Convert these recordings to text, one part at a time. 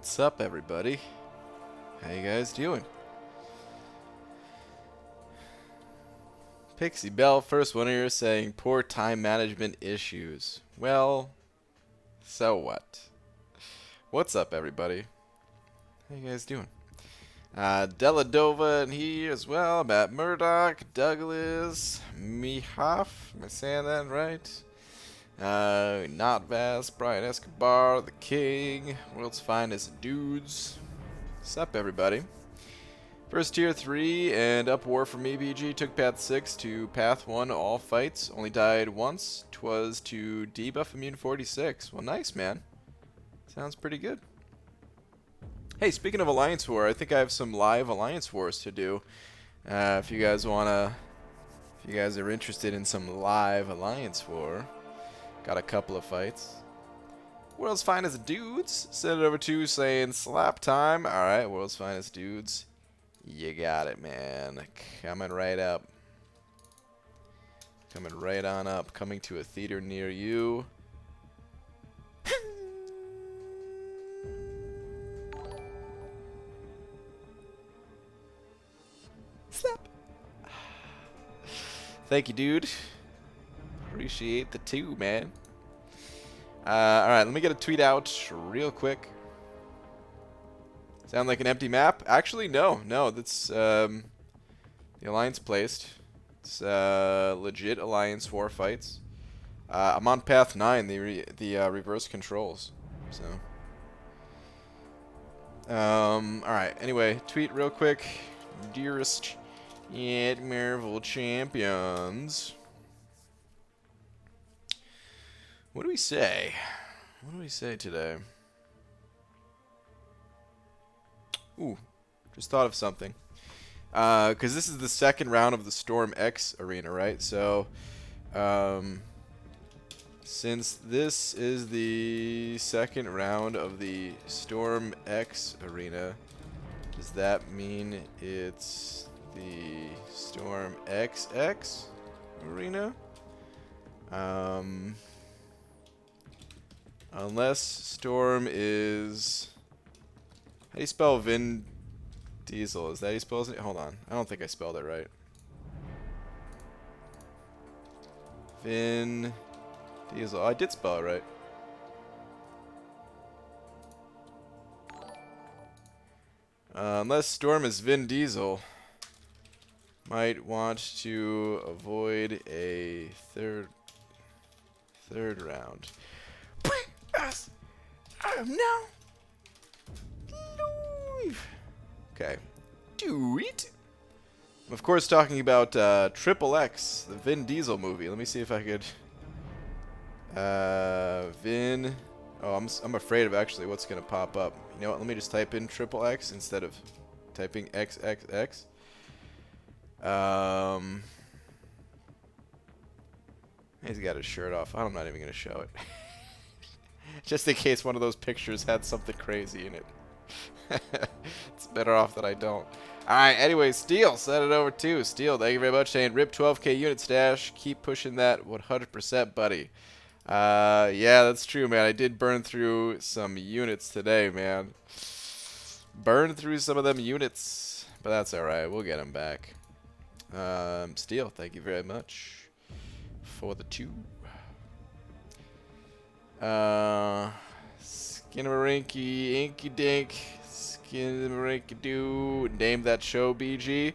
What's up, everybody? How you guys doing? Pixie Bell, first one here saying poor time management issues. Well, so what? What's up, everybody? How you guys doing? Deladova and he as well. Matt Murdoch, Douglas, Mihaf. Am I saying that right? Not Vast, Brian Escobar, the King, World's Finest Dudes. What's up, everybody? First tier 3 and up war for me, BG. Took path 6 to path 1 all fights. Only died once. 'Twas to debuff immune 46. Well, nice, man. Sounds pretty good. Hey, speaking of Alliance War, I think I have some live Alliance Wars to do. If you guys are interested in some live Alliance War, got a couple of fights. World's Finest Dudes. Send it over to saying slap time. Alright, World's Finest Dudes. You got it, man. Coming right up. Coming right on up. Coming to a theater near you. Slap. Thank you, dude. Appreciate the 2, man. Alright, let me get a tweet out real quick. Sound like an empty map? Actually, no. That's the Alliance placed. It's legit Alliance war fights. I'm on path 9, the reverse controls. So, all right. Anyway, tweet real quick. Dearest yet Marvel champions. What do we say? What do we say today? Ooh, just thought of something. Because this is the second round of the Storm X arena, right? So, since this is the second round of the Storm X arena, does that mean it's the Storm XX arena? Unless Storm is... How do you spell Vin Diesel? Is that how you spell it? Hold on. I don't think I spelled it right. Vin Diesel. Oh, I did spell it right. Unless Storm is Vin Diesel, might want to avoid a third round. No. Okay. Do it. I'm of course talking about Triple X, the Vin Diesel movie. Let me see if I could. Vin. Oh, I'm afraid of actually what's gonna pop up. You know what? Let me just type in Triple X instead of typing XXX. He's got his shirt off. I'm not even gonna show it, just in case one of those pictures had something crazy in it. It's better off that I don't. Alright, anyway, Steel, send it over to Steel. Thank you very much. Saying rip 12k unit stash. Keep pushing that 100%, buddy. Yeah, that's true, man. I did burn through some units today, man. Burned through some of them units. But that's alright. We'll get them back. Steel, thank you very much for the 2. Skinnamarink-y, Inky-Dink. Skinnamarink-a-doo. Name that show, BG.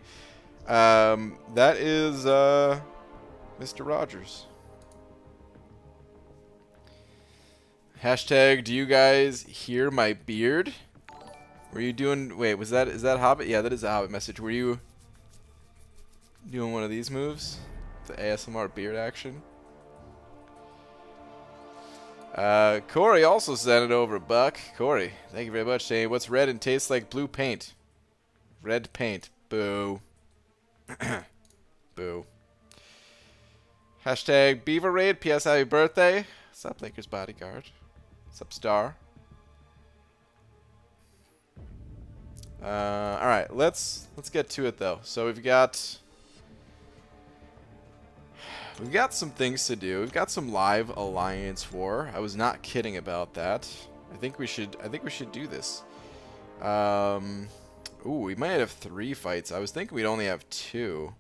That is, Mr. Rogers. Hashtag, do you guys hear my beard? Were you doing... Wait, is that Hobbit? Yeah, that is a Hobbit message. Were you doing one of these moves? The ASMR beard action? Corey also sent it over, Buck. Corey, thank you very much. Saying, what's red and tastes like blue paint? Red paint. Boo. Boo. Hashtag Beaver Raid. P.S. Happy birthday. What's up, Lakers Bodyguard? What's up, Star? Alright, let's get to it, though. So we've got some things to do. We've got some live Alliance War. I was not kidding about that. I think we should do this. Ooh, we might have 3 fights. I was thinking we'd only have 2.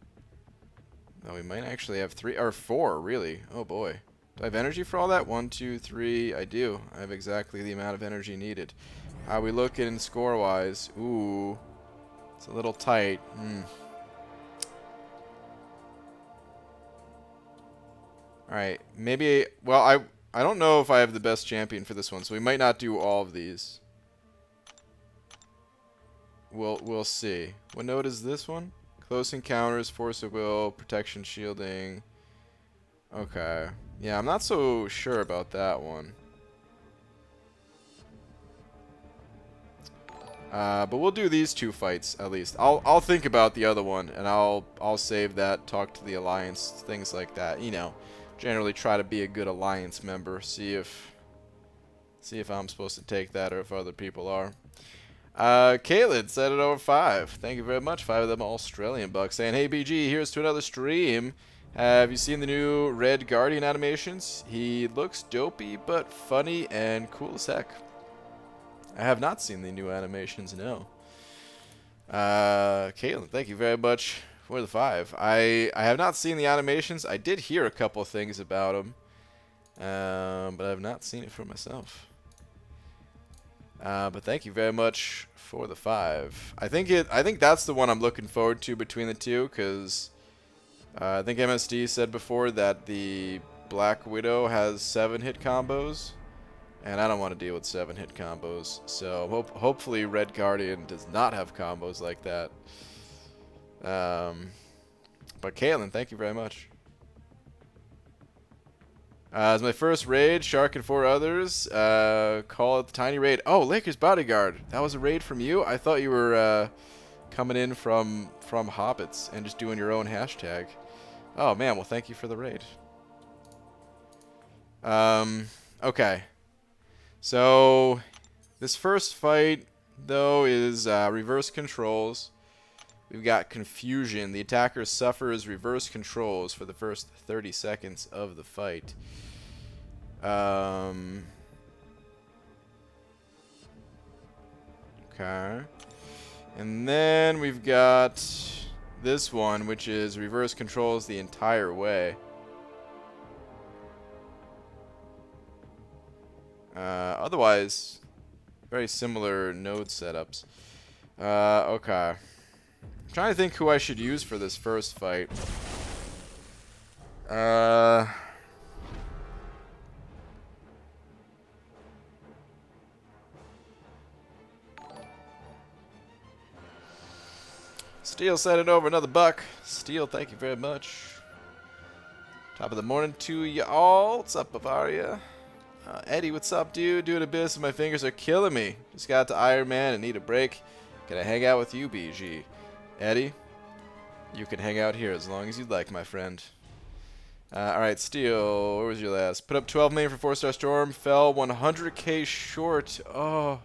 No, we might actually have 3 or 4, really. Oh boy. Do I have energy for all that? 1, 2, 3. I do. I have exactly the amount of energy needed. How are we looking score-wise? Ooh. It's a little tight. Alright. Maybe... Well, I don't know if I have the best champion for this one, so we might not do all of these. We'll see. What node is this one? Close encounters, force of will, protection shielding. Okay. Yeah, I'm not so sure about that one. But we'll do these 2 fights at least. I'll think about the other one and I'll save that, talk to the alliance, things like that. You know, generally try to be a good alliance member. See if I'm supposed to take that or if other people are. Caitlin said it over 5. Thank you very much. 5 of them Australian bucks saying, "Hey BG, here's to another stream. Have you seen the new Red Guardian animations? He looks dopey but funny and cool as heck." I have not seen the new animations, no. Caitlin, thank you very much for the 5. I have not seen the animations. I did hear a couple of things about them, but I have not seen it for myself. But thank you very much for the 5. I think that's the one I'm looking forward to between the 2, because I think MSD said before that the Black Widow has 7-hit combos. And I don't want to deal with 7-hit combos, so hopefully Red Guardian does not have combos like that. But Caitlin, thank you very much. As my first raid, Shark and 4 others. Call it the Tiny Raid. Oh, Lakers Bodyguard. That was a raid from you? I thought you were coming in from Hobbits and just doing your own hashtag. Oh man, well thank you for the raid. Okay. So, this first fight, though, is reverse controls. We've got confusion. The attacker suffers reverse controls for the first 30 seconds of the fight. Okay. And then we've got this one, which is reverse controls the entire way. Otherwise, very similar node setups. Okay. I'm trying to think who I should use for this first fight. Steel sent it over another buck. Steel, thank you very much. Top of the morning to y'all. What's up, Bavaria? Eddie, what's up, dude? Doing a bit, so my fingers are killing me. Just got to Iron Man and need a break. Can I hang out with you, BG? Eddie, you can hang out here as long as you'd like, my friend. Alright, Steel, where was your last? Put up 12 million for 4-star Storm. Fell 100k short. Oh.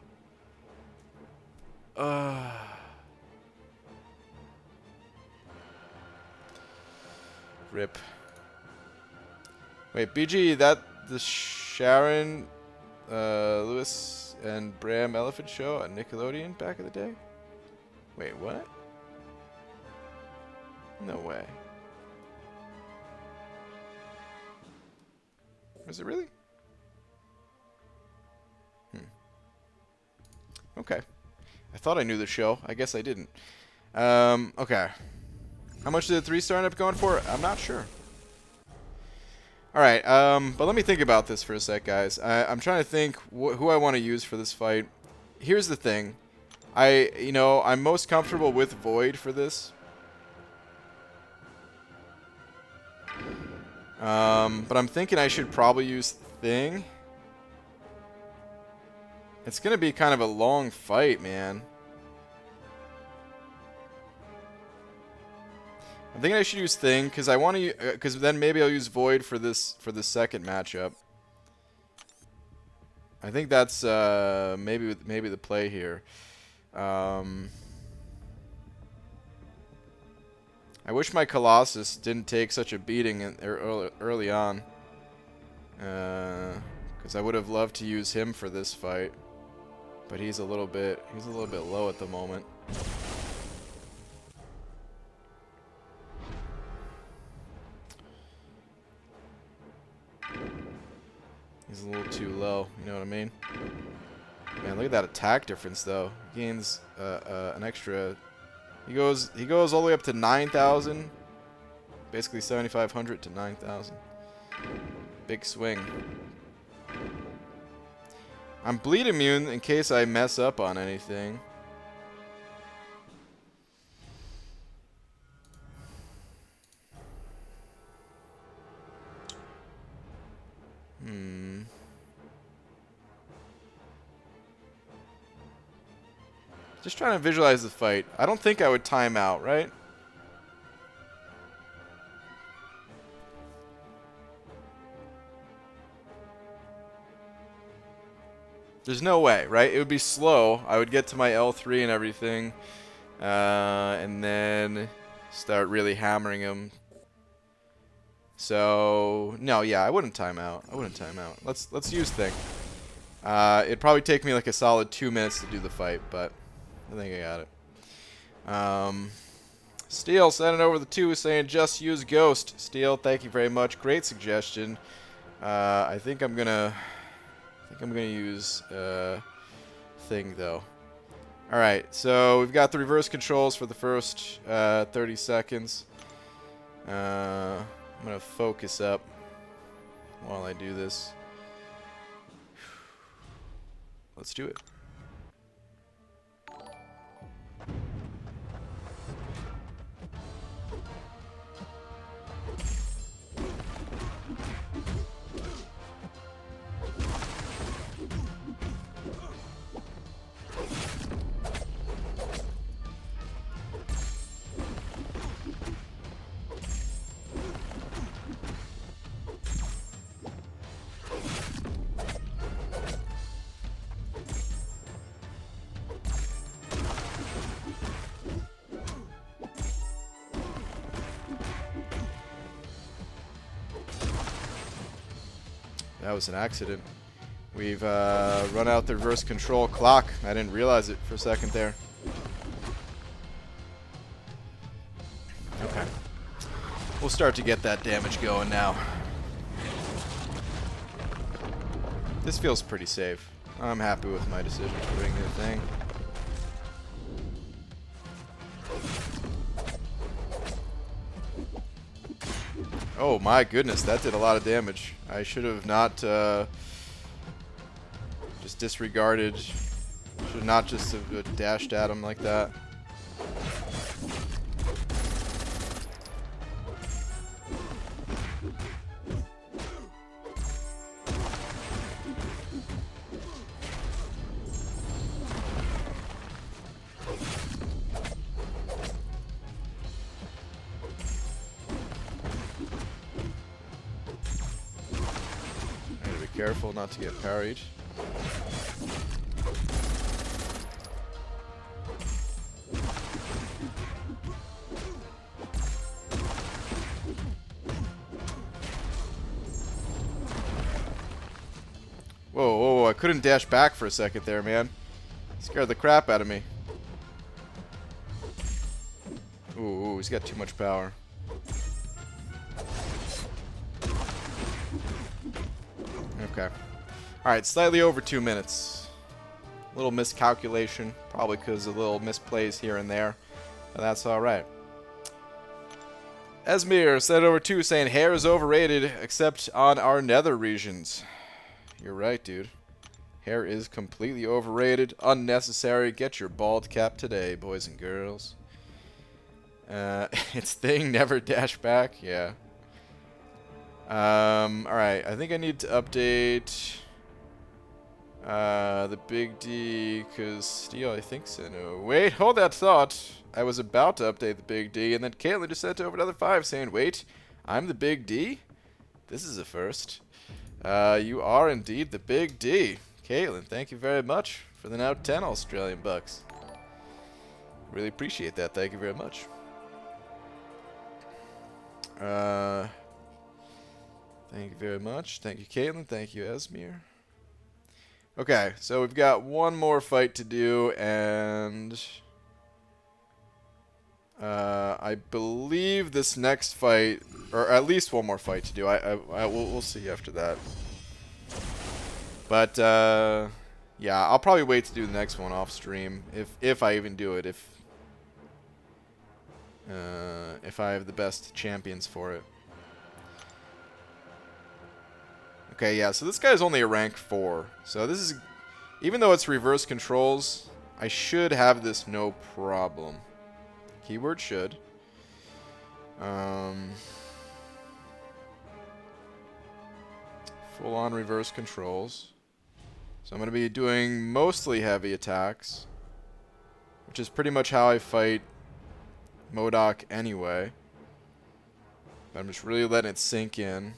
Rip. Wait, BG, that the Sharon, Lewis, and Bram Elephant show on Nickelodeon back in the day? Wait, what? No way. Is it really? Okay. I thought I knew the show. I guess I didn't. Okay. How much did the 3-star end up going for? I'm not sure. Alright, but let me think about this for a sec, guys. I'm trying to think who I want to use for this fight. Here's the thing. I'm most comfortable with Void for this. But I'm thinking I should probably use Thing. It's gonna be kind of a long fight, man. I'm thinking I should use Thing because I want to, because then maybe I'll use Void for this second matchup. I think that's maybe the play here. I wish my Colossus didn't take such a beating early on, because I would have loved to use him for this fight. But he's a little bit low at the moment. He's a little too low, you know what I mean? Man, look at that attack difference though. He gains an extra. He goes all the way up to 9,000. Basically 7,500 to 9,000. Big swing. I'm bleed immune in case I mess up on anything. Just trying to visualize the fight. I don't think I would time out, right? There's no way, right? It would be slow. I would get to my L3 and everything. And then start really hammering him. So, no, yeah, I wouldn't time out. Let's use thing. It'd probably take me like a solid 2 minutes to do the fight, but I think I got it. Steel sending over the 2 saying just use Ghost. Steel, thank you very much. Great suggestion. I think I'm gonna use thing though. All right, so we've got the reverse controls for the first 30 seconds. I'm gonna focus up while I do this. Let's do it. That was an accident. We've run out the reverse control clock. I didn't realize it for a second there. Okay. We'll start to get that damage going now. This feels pretty safe. I'm happy with my decision for doing the thing. Oh my goodness, that did a lot of damage. I should have not just disregarded. Should not just have dashed at him like that. Careful not to get parried. Whoa, whoa, I couldn't dash back for a second there, man. Scared the crap out of me. Ooh, he's got too much power. Okay. Alright, slightly over 2 minutes. Little miscalculation, probably because of little misplays here and there. But that's alright. Esmir said over 2 saying hair is overrated except on our nether regions. You're right, dude. Hair is completely overrated, unnecessary. Get your bald cap today, boys and girls. It's thing, never dash back. Yeah. Alright, I think I need to update the Big D, because Steel, I think so. No, wait, hold that thought. I was about to update the Big D, and then Caitlin just sent over another 5 saying, wait, I'm the Big D? This is a first. You are indeed the Big D. Caitlin, thank you very much for the now 10 Australian bucks. Really appreciate that. Thank you very much. Thank you very much. Thank you, Caitlin. Thank you, Esmir. Okay, so we've got one more fight to do, and I believe this next fight, or at least one more fight to do. We'll see after that. But yeah, I'll probably wait to do the next one off stream if I even do it. If I have the best champions for it. Okay, yeah. So this guy's only a rank 4. So this is, even though it's reverse controls, I should have this no problem. Keyword should. Full on reverse controls. So I'm going to be doing mostly heavy attacks, which is pretty much how I fight MODOK anyway. But I'm just really letting it sink in.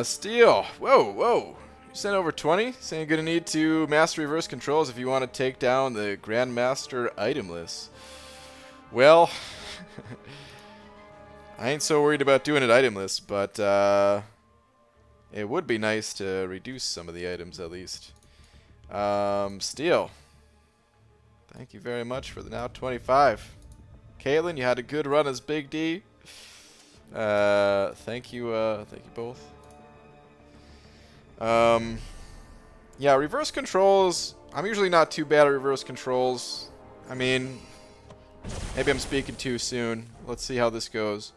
Steel. Whoa, whoa. You sent over 20? Saying you're going to need to master reverse controls if you want to take down the Grandmaster itemless. Well, I ain't so worried about doing it itemless, but it would be nice to reduce some of the items at least. Steel. Thank you very much for the now 25. Caitlin, you had a good run as Big D. Thank you both. Yeah, reverse controls. I'm usually not too bad at reverse controls. I mean, maybe I'm speaking too soon. Let's see how this goes.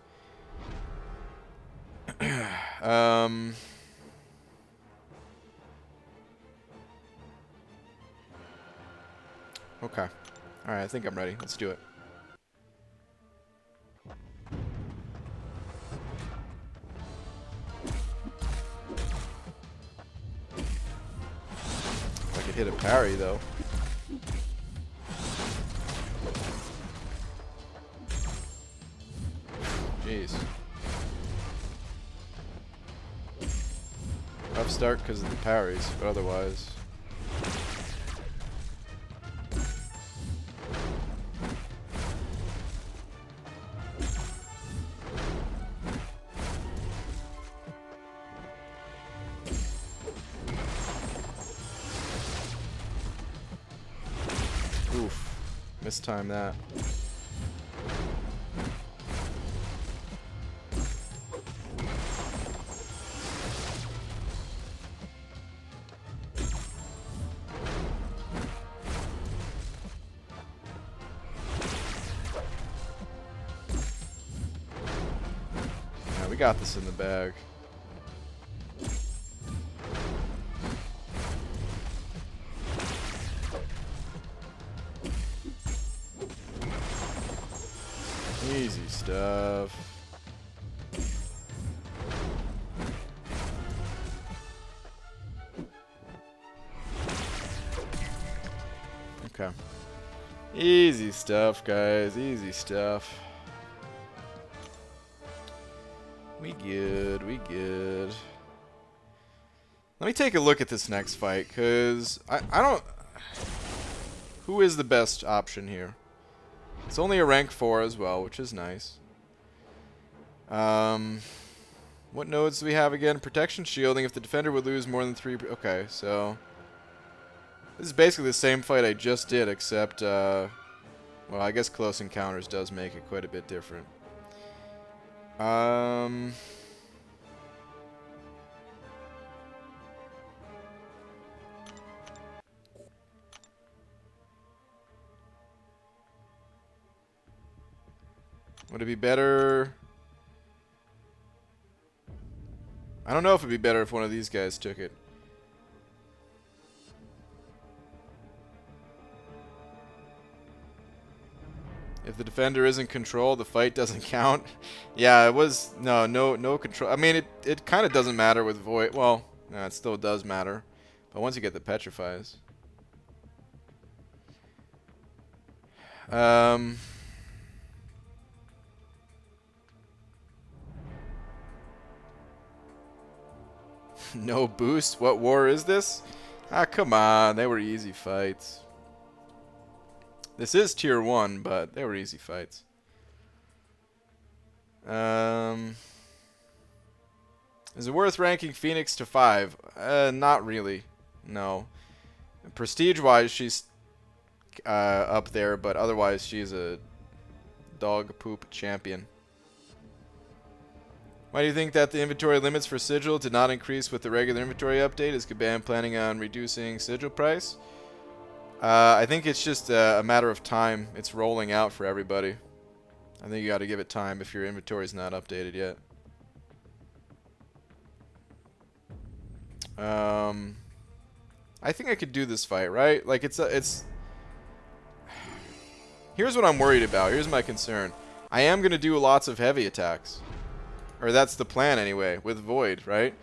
Okay. Alright, I think I'm ready. Let's do it. If I could hit a parry, though. Jeez. Rough start because of the parries, but otherwise... Oof. Mistime that. Yeah, we got this in the bag. Easy stuff. Okay. Easy stuff, guys. Easy stuff. We good. We good. Let me take a look at this next fight, because I don't... Who is the best option here? It's only a rank 4 as well, which is nice. What nodes do we have again? Protection, shielding. If the defender would lose more than 3... Okay, so... This is basically the same fight I just did, except... well, I guess Close Encounters does make it quite a bit different. Would it be better... I don't know if it'd be better if one of these guys took it. If the defender isn't controlled, the fight doesn't count. Yeah, it was... No control. I mean, it kind of doesn't matter with Void. Well, no, it still does matter. But once you get the Petrifies... No boost? What war is this? Ah, come on. They were easy fights. This is tier 1, but they were easy fights. Is it worth ranking Phoenix to 5? Not really. No. Prestige-wise, she's up there, but otherwise she's a dog poop champion. Why do you think that the inventory limits for Sigil did not increase with the regular inventory update? Is Kabam planning on reducing Sigil price? I think it's just a matter of time. It's rolling out for everybody. I think you got to give it time if your inventory is not updated yet. I think I could do this fight, right? Like it's. Here's what I'm worried about. Here's my concern. I am gonna do lots of heavy attacks, or that's the plan anyway, with Void, right?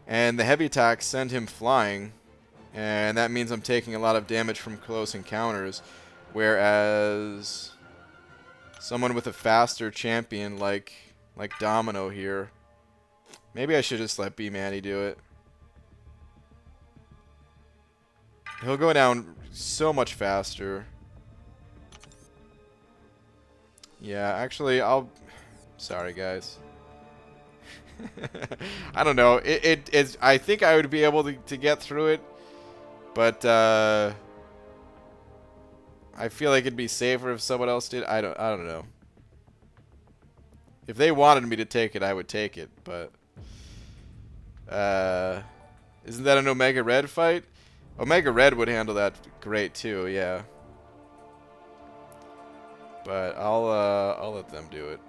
And the heavy attacks send him flying, and that means I'm taking a lot of damage from close encounters, whereas someone with a faster champion like Domino here, maybe I should just let B-Manny do it. He'll go down so much faster. Yeah, actually, sorry, guys. I don't know. It's. I think I would be able to get through it, but I feel like it'd be safer if someone else did. I don't know. If they wanted me to take it, I would take it, but isn't that an Omega Red fight? Omega Red would handle that great too, yeah. But I'll let them do it.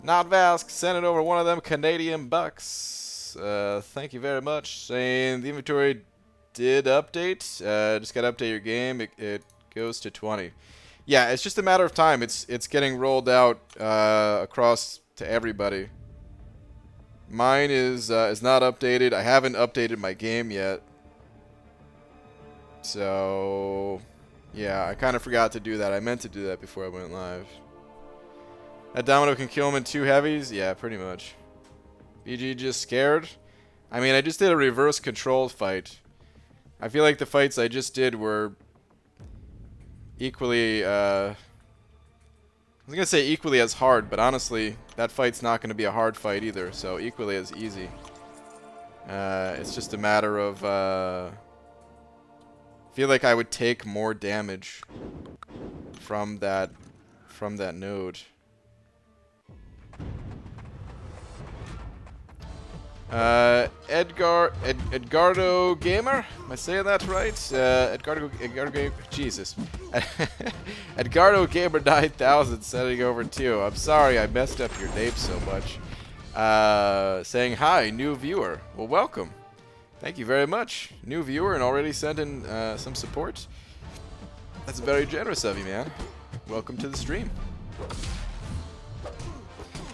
Not Vask, sending over one of them Canadian bucks. Thank you very much. Saying the inventory did update. Just gotta update your game. It goes to 20. Yeah, it's just a matter of time. It's getting rolled out across to everybody. Mine is not updated. I haven't updated my game yet. So yeah, I kind of forgot to do that. I meant to do that before I went live. That Domino can kill him in 2 heavies? Yeah, pretty much. BG just scared? I mean, I just did a reverse control fight. I feel like the fights I just did were equally, I was going to say equally as hard, but honestly, that fight's not going to be a hard fight either, so equally as easy. It's just a matter of, I feel like I would take more damage from that node. Edgardo Gamer? Am I saying that right? Edgardo Gamer. Jesus. Edgardo Gamer 9000 sending over 2. I'm sorry I messed up your name so much. Saying hi, new viewer. Well, welcome. Thank you very much. New viewer and already sent in some support. That's very generous of you, man. Welcome to the stream.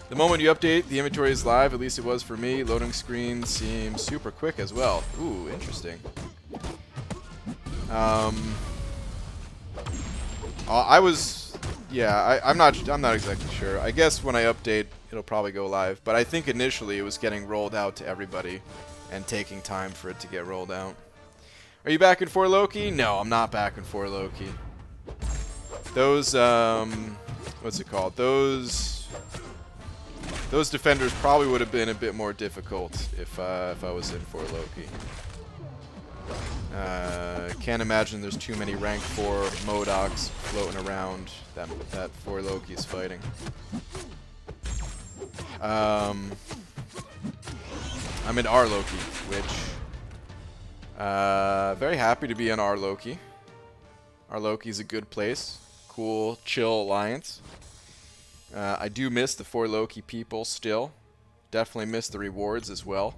The moment you update, the inventory is live. At least it was for me. Loading screen seems super quick as well. Ooh, interesting. I'm not exactly sure. I guess when I update, it'll probably go live. But I think initially it was getting rolled out to everybody and taking time for it to get rolled out. Are you back in 4 Loki? No, I'm not back in 4 Loki. Those, what's it called? Those defenders probably would have been a bit more difficult if I was in 4 Loki. Can't imagine there's too many rank 4 Modocs floating around that 4 Loki's fighting. I'm in R Loki, which very happy to be in R Loki. R Loki's a good place. Cool, chill alliance. I do miss the 4 Loki people still. Definitely miss the rewards as well.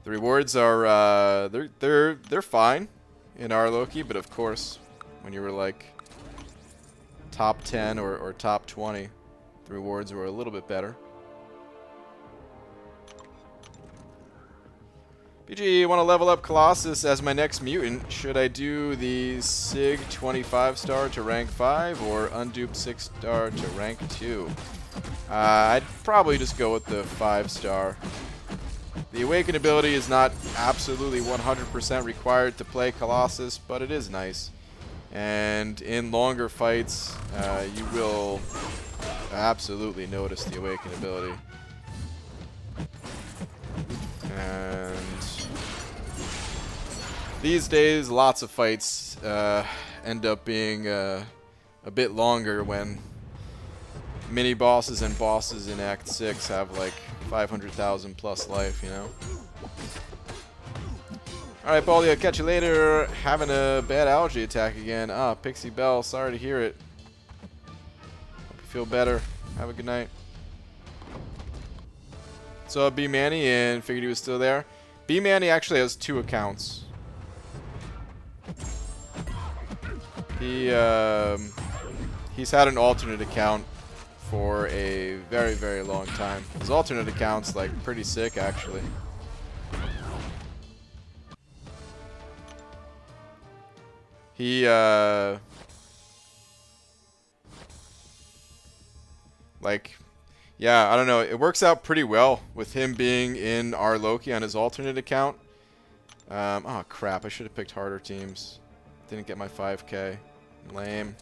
The rewards are they're fine in our Loki, but of course, when you were like top 10 or top 20, the rewards were a little bit better. BG, want to level up Colossus as my next mutant? Should I do the Sig 25-star to rank 5 or unduped 6-star to rank 2? I'd probably just go with the 5-star. The Awaken ability is not absolutely 100% required to play Colossus, but it is nice. And in longer fights, you will absolutely noticed the Awaken ability. And these days, lots of fights end up being a bit longer when mini-bosses and bosses in Act 6 have like 500,000 plus life, you know? Alright, Baldy, I'll catch you later. Having a bad allergy attack again. Ah, Pixie Bell, sorry to hear it. Hope you feel better. Have a good night. So, B Manny, and figured he was still there. B Manny actually has 2 accounts. He's had an alternate account for a very, very long time. His alternate account's like pretty sick, actually. He like, yeah, I don't know. It works out pretty well with him being in our Loki on his alternate account. Oh crap! I should have picked harder teams. Didn't get my 5K. Lame.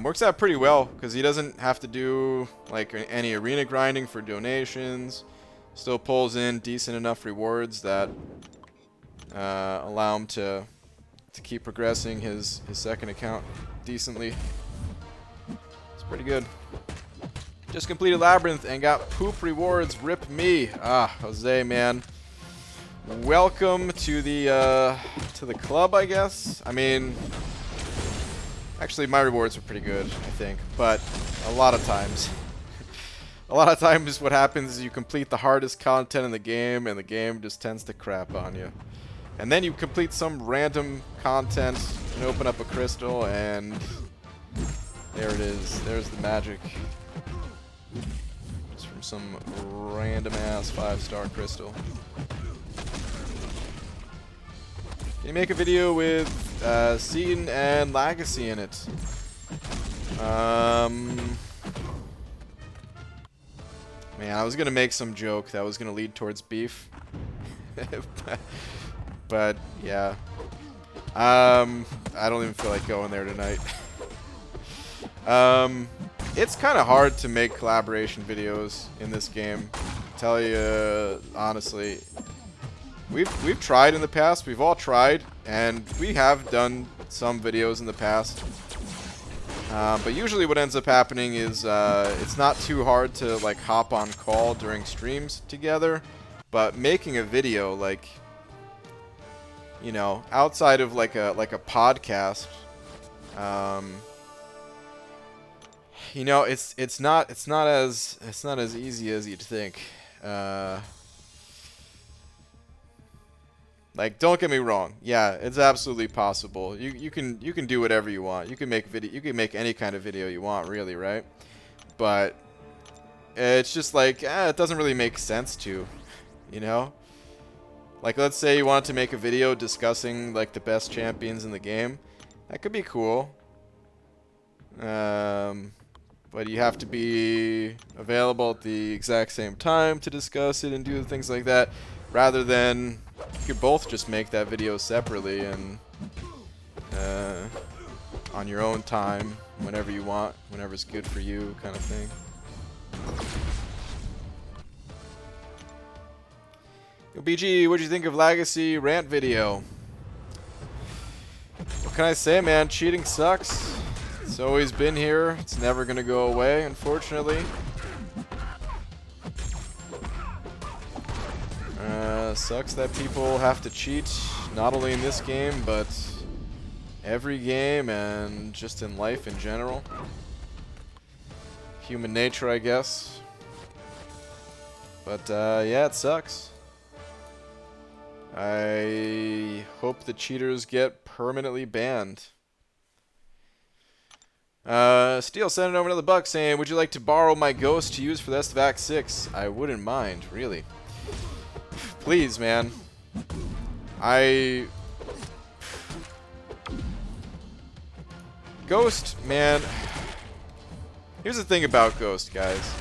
Works out pretty well because he doesn't have to do like any arena grinding for donations. Still pulls in decent enough rewards that allow him to keep progressing his second account decently. It's pretty good. Just completed Labyrinth and got poop rewards. Rip me. Ah, Jose, man. Welcome to the club, I guess. I mean, actually, my rewards are pretty good, I think. But a lot of times, what happens is you complete the hardest content in the game, and the game just tends to crap on you. And then you complete some random content and open up a crystal, and there it is. There's the magic. Just from some random ass 5-star crystal. Can you make a video with Seaton and Legacy in it? Man, I was gonna make some joke that was gonna lead towards beef. But yeah. I don't even feel like going there tonight. It's kind of hard to make collaboration videos in this game. Tell you honestly, we've tried in the past. We've all tried, and we have done some videos in the past. But usually, what ends up happening is it's not too hard to like hop on call during streams together. But making a video, like, you know, outside of like a podcast. You know, it's not as easy as you'd think. Like, don't get me wrong. Yeah, it's absolutely possible. You can do whatever you want. You can make any kind of video you want, really, right? But it's just like, it doesn't really make sense to, you know? Like, let's say you wanted to make a video discussing like the best champions in the game. That could be cool. But you have to be available at the exact same time to discuss it and do things like that, rather than you could both just make that video separately and on your own time, whenever you want, whenever's good for you, kind of thing. Yo, BG, what'd you think of Legacy rant video? What can I say, man? Cheating sucks. It's always been here. It's never gonna go away, unfortunately. Sucks that people have to cheat, not only in this game, but every game and just in life in general. Human nature, I guess. But yeah, it sucks. I hope the cheaters get permanently banned. Steel sending over another buck saying, would you like to borrow my ghost to use for the rest of Act 6? I wouldn't mind, really. Please, man. Ghost, man. Here's the thing about Ghost, guys.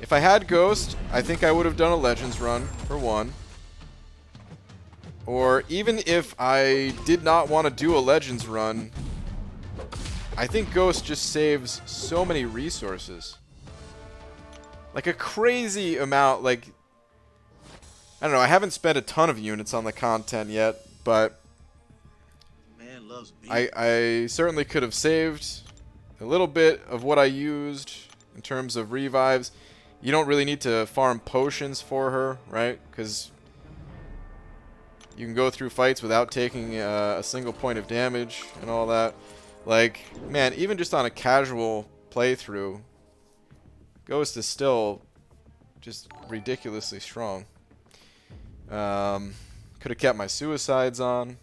If I had Ghost, I think I would have done a Legends run, for one. Or even if I did not want to do a Legends run, I think Ghost just saves so many resources. Like a crazy amount, like... I don't know, I haven't spent a ton of units on the content yet, but... Man loves beef. I certainly could have saved a little bit of what I used in terms of revives. You don't really need to farm potions for her, right? Because you can go through fights without taking a single point of damage and all that. Like, man, even just on a casual playthrough, Ghost is still just ridiculously strong. Could have kept my suicides on.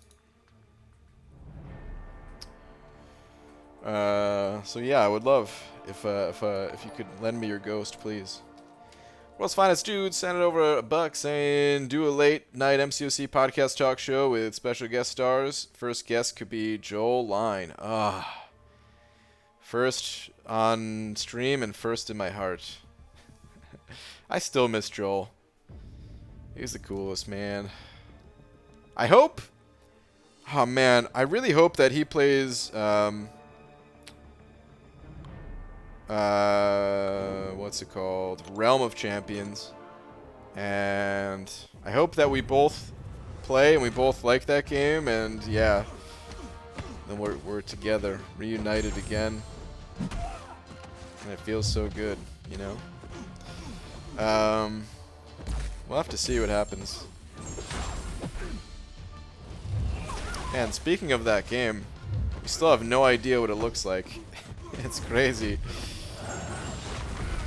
So yeah, I would love if you could lend me your Ghost, please. World's finest dude sent it over a buck saying, do a late night MCOC podcast talk show with special guest stars. First guest could be Joel Line. First on stream and first in my heart. I still miss Joel. He's the coolest, man. I hope... Oh, man. I really hope that he plays... what's it called? Realm of Champions. And I hope that we both play and we both like that game. And, yeah. Then we're together. Reunited again. And it feels so good, you know? We'll have to see what happens. And speaking of that game, we still have no idea what it looks like. It's crazy.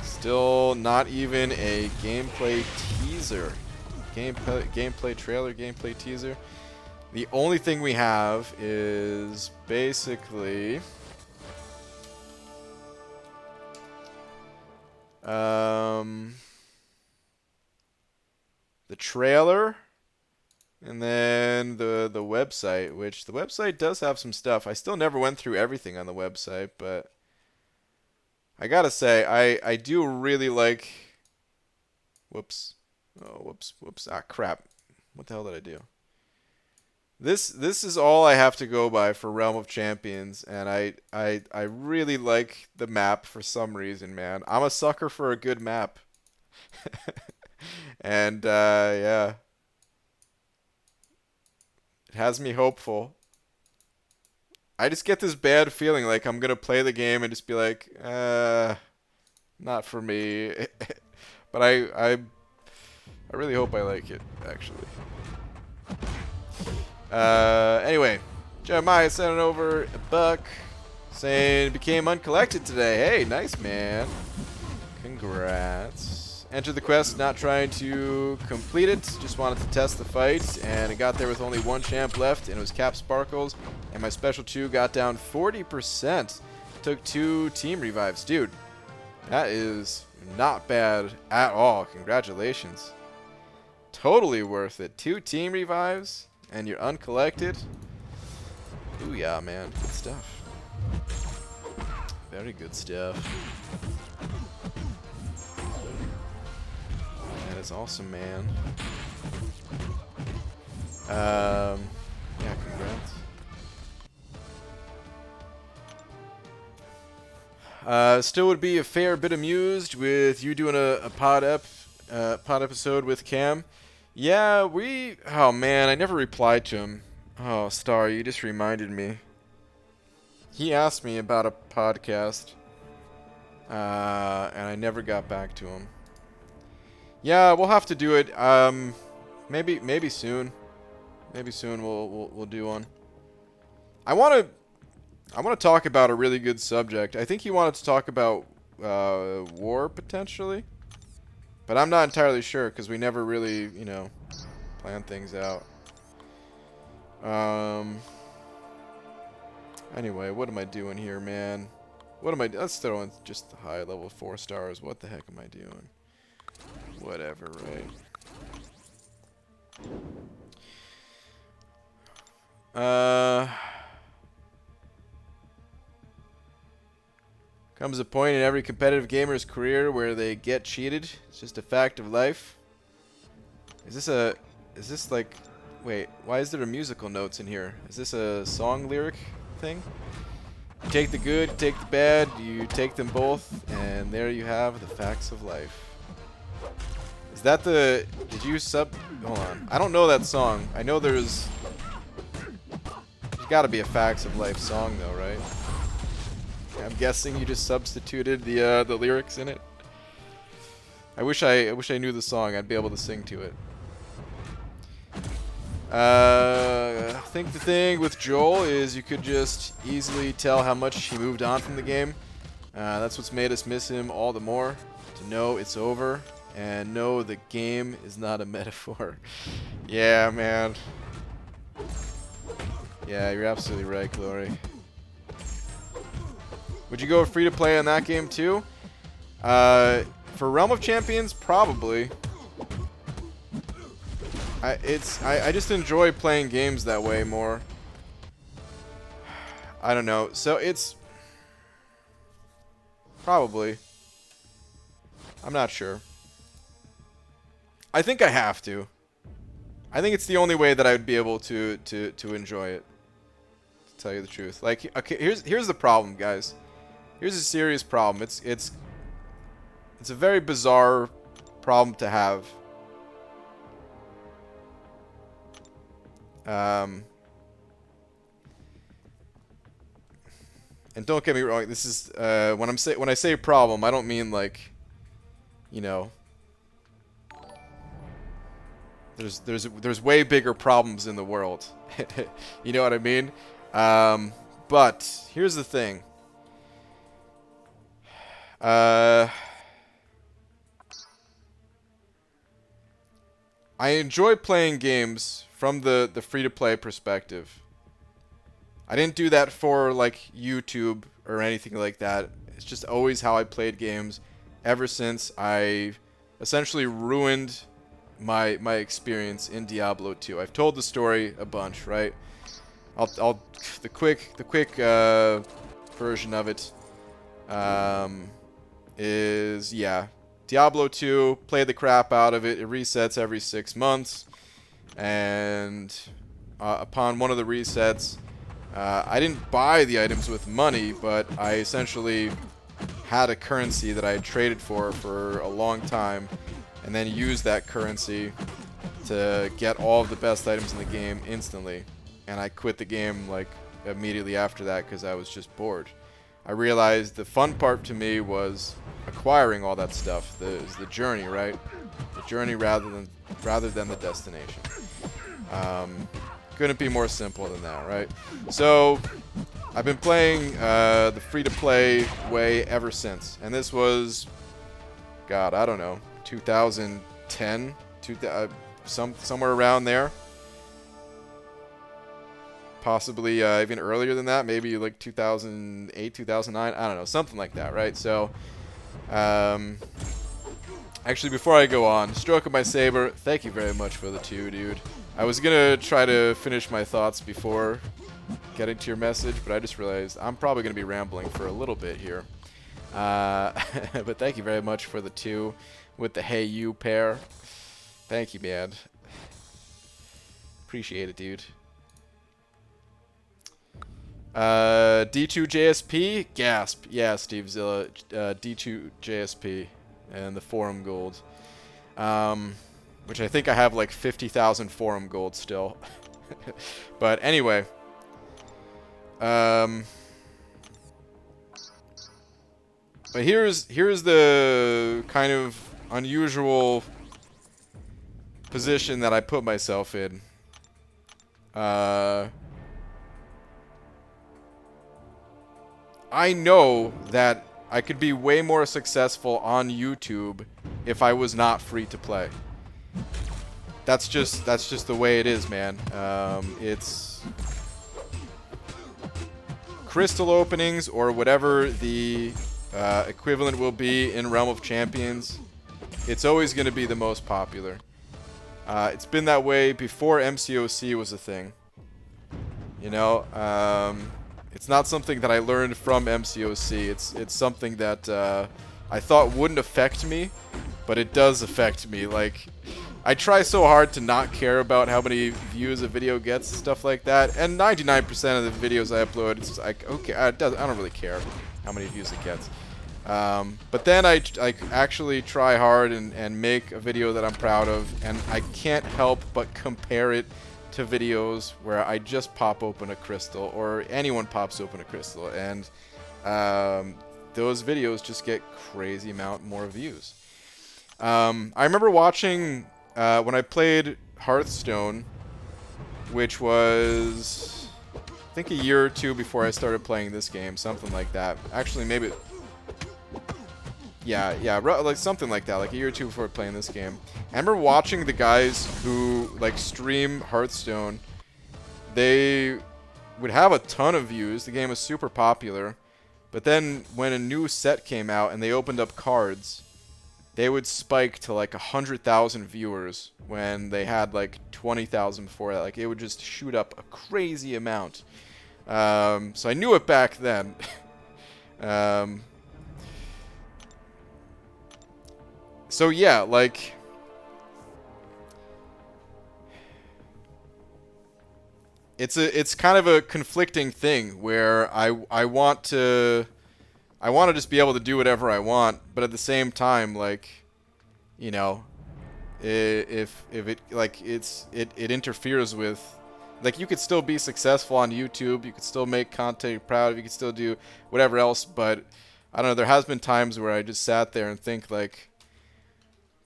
Still not even a gameplay teaser. Gameplay trailer, gameplay teaser. The only thing we have is basically... the trailer, and then the website, which the website does have some stuff. I still never went through everything on the website, but I gotta say, I do really like... Whoops. Oh, whoops. Ah, crap. What the hell did I do? This is all I have to go by for Realm of Champions, and I really like the map for some reason, man. I'm a sucker for a good map. And, yeah. It has me hopeful. I just get this bad feeling like I'm gonna play the game and just be like, not for me. But I really hope I like it, actually. Anyway, Jeremiah sent it over a buck saying became uncollected today. Hey, nice, man. Congrats. Entered the quest not trying to complete it, just wanted to test the fight, and it got there with only one champ left, and it was Cap Sparkles, and my special 2 got down 40%. Took 2 team revives. Dude, that is not bad at all. Congratulations. Totally worth it. 2 team revives, and you're uncollected. Ooh, yeah, man. Good stuff. Very good stuff. That is awesome, man. Yeah, congrats. Still would be a fair bit amused with you doing a pod episode with Cam. Yeah, oh man, I never replied to him. Oh, Star, you just reminded me. He asked me about a podcast, and I never got back to him. Yeah, we'll have to do it. Maybe soon. Maybe soon we'll do one. I want to talk about a really good subject. I think he wanted to talk about war potentially, but I'm not entirely sure because we never really, you know, planned things out. Anyway, what am I doing here, man? What am I? Let's throw in just the high level 4 stars. What the heck am I doing? Whatever, right? Comes a point in every competitive gamer's career where they get cheated. It's just a fact of life. Is this like, wait, why is there a musical notes in here? Is this a song lyric thing? You take the good, you take the bad, you take them both, and there you have the facts of life. Is that the... Did you sub... Hold on. I don't know that song. I know there's gotta be a Facts of Life song, though, right? I'm guessing you just substituted the lyrics in it. I wish I knew the song. I'd be able to sing to it. I think the thing with Joel is you could just easily tell how much he moved on from the game. That's what's made us miss him all the more. To know it's over and know the game is not a metaphor. Yeah, man. Yeah, you're absolutely right, Glory. Would you go free to play in that game too? For Realm of Champions, probably. I just enjoy playing games that way more. I don't know. So it's probably. I'm not sure. I think I have to. I think it's the only way that I would be able to enjoy it. To tell you the truth. Like, okay, here's the problem, guys. Here's a serious problem. It's a very bizarre problem to have. And don't get me wrong. This is when I say problem, I don't mean like, you know. There's way bigger problems in the world. You know what I mean? But here's the thing. I enjoy playing games from the free-to-play perspective. I didn't do that for like YouTube or anything like that. It's just always how I played games ever since I essentially ruined my experience in Diablo 2. I've told the story a bunch, right? The quick version of it is, yeah, Diablo 2, played the crap out of it. It resets every 6 months, and upon one of the resets, I didn't buy the items with money, but I essentially had a currency that I had traded for a long time, and then used that currency to get all of the best items in the game instantly. And I quit the game like immediately after that because I was just bored. I realized the fun part to me was acquiring all that stuff. The journey, right? The journey rather than the destination. Couldn't be more simple than that, right? So I've been playing the free-to-play way ever since, and this was, God, I don't know, 2010, somewhere around there. Possibly even earlier than that, maybe like 2008, 2009, I don't know, something like that, right? So, actually, before I go on, Stroke of My Saber, thank you very much for the 2, dude. I was gonna try to finish my thoughts before getting to your message, but I just realized I'm probably gonna be rambling for a little bit here. But thank you very much for the 2 with the Hey You pair. Thank you, man. Appreciate it, dude. D2JSP? Gasp. Yeah, Steve Zilla. D2JSP. And the forum gold. Which I think I have like 50,000 forum gold still. But anyway. But here's the kind of unusual position that I put myself in. I know that I could be way more successful on YouTube if I was not free to play. That's just the way it is, man. It's crystal openings or whatever the equivalent will be in Realm of Champions. It's always going to be the most popular. It's been that way before MCOC was a thing. You know, it's not something that I learned from MCOC. It's something that I thought wouldn't affect me, but it does affect me. Like, I try so hard to not care about how many views a video gets and stuff like that. And 99% of the videos I upload, it's just like, okay, I don't really care how many views it gets. But then I actually try hard and make a video that I'm proud of, and I can't help but compare it to videos where I just pop open a crystal, or anyone pops open a crystal, and those videos just get crazy amount more views. I remember watching when I played Hearthstone, which was I think a year or two before I started playing this game, something like that. Actually, maybe. Yeah, like something like that, like a year or two before playing this game. I remember watching the guys who like stream Hearthstone. They would have a ton of views. The game was super popular. But then when a new set came out and they opened up cards, they would spike to like 100,000 viewers when they had like 20,000 before that. Like it would just shoot up a crazy amount. So I knew it back then. So yeah, like it's kind of a conflicting thing where I want to just be able to do whatever I want, but at the same time, like, you know, if it like it interferes with, like, you could still be successful on YouTube, you could still make content you're proud of, you could still do whatever else, but I don't know, there has been times where I just sat there and think like,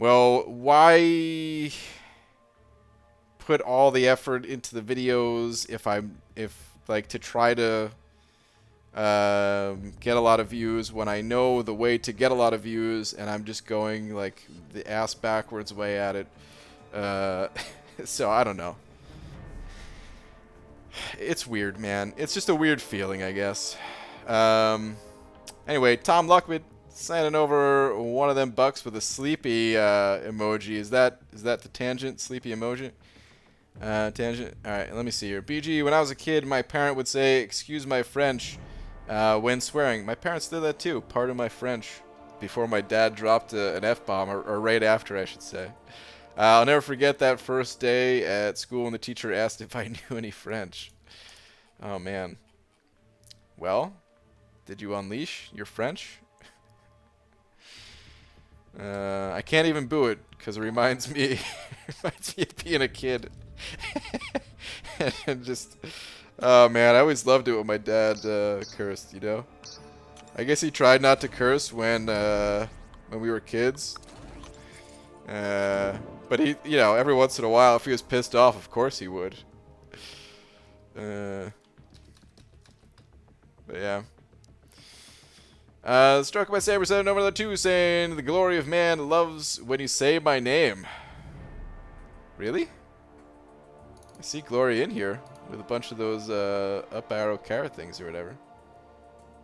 well, why put all the effort into the videos if like to try to get a lot of views when I know the way to get a lot of views and I'm just going like the ass backwards way at it. So I don't know. It's weird, man. It's just a weird feeling, I guess. Anyway, Tom Luckwood sending over one of them bucks with a sleepy emoji. Is that the tangent sleepy emoji? Tangent. All right, let me see here. BG, when I was a kid, my parent would say, "Excuse my French," when swearing. My parents did that too. Pardon my French. Before my dad dropped an F-bomb, or right after, I should say. I'll never forget that first day at school when the teacher asked if I knew any French. Oh man. Well, did you unleash your French? I can't even boo it because it reminds me of being a kid. And just, oh man, I always loved it when my dad cursed, you know? I guess he tried not to curse when we were kids. But he, you know, every once in a while, if he was pissed off, of course he would. But yeah. Struck by Saber 7 over the 2 saying, "The glory of man loves when you say my name." Really? I see glory in here with a bunch of those up arrow carrot things or whatever.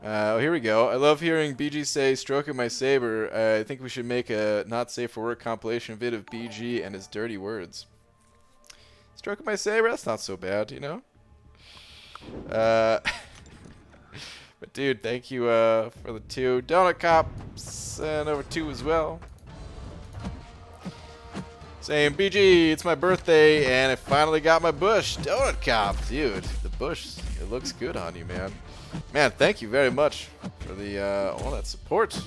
Oh, here we go. I love hearing BG say, "Stroking my saber." I think we should make a not safe for work compilation vid of BG and his dirty words. Stroking my saber? That's not so bad, you know? But dude, thank you for the 2. Donut Cop sent over 2 as well. Saying, "BG, it's my birthday and I finally got my bush." Donut Cop, dude, the bush, it looks good on you, man. Man, thank you very much for the all that support.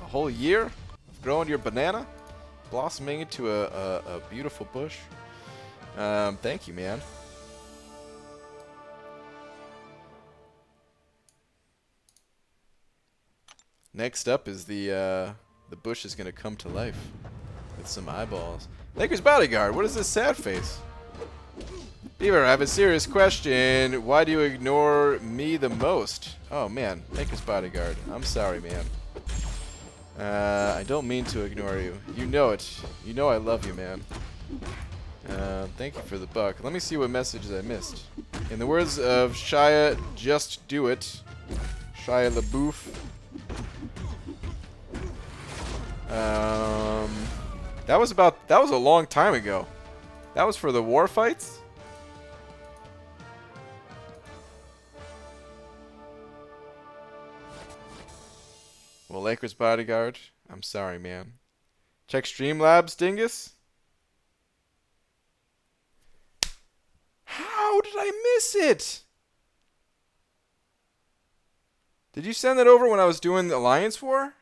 A whole year of growing your banana, blossoming into a beautiful bush. Thank you, man. Next up is the bush is gonna come to life with some eyeballs. Lakers bodyguard, what is this sad face? Beaver, I have a serious question. Why do you ignore me the most? Oh man, Lakers bodyguard. I'm sorry, man. I don't mean to ignore you. You know it. You know I love you, man. Thank you for the buck. Let me see what messages I missed. In the words of Shia, just do it. Shia LaBeouf. That was a long time ago. That was for the war fights? Well, Lakers bodyguard, I'm sorry, man. Check Streamlabs, dingus? I miss it? Did you send that over when I was doing the Alliance War?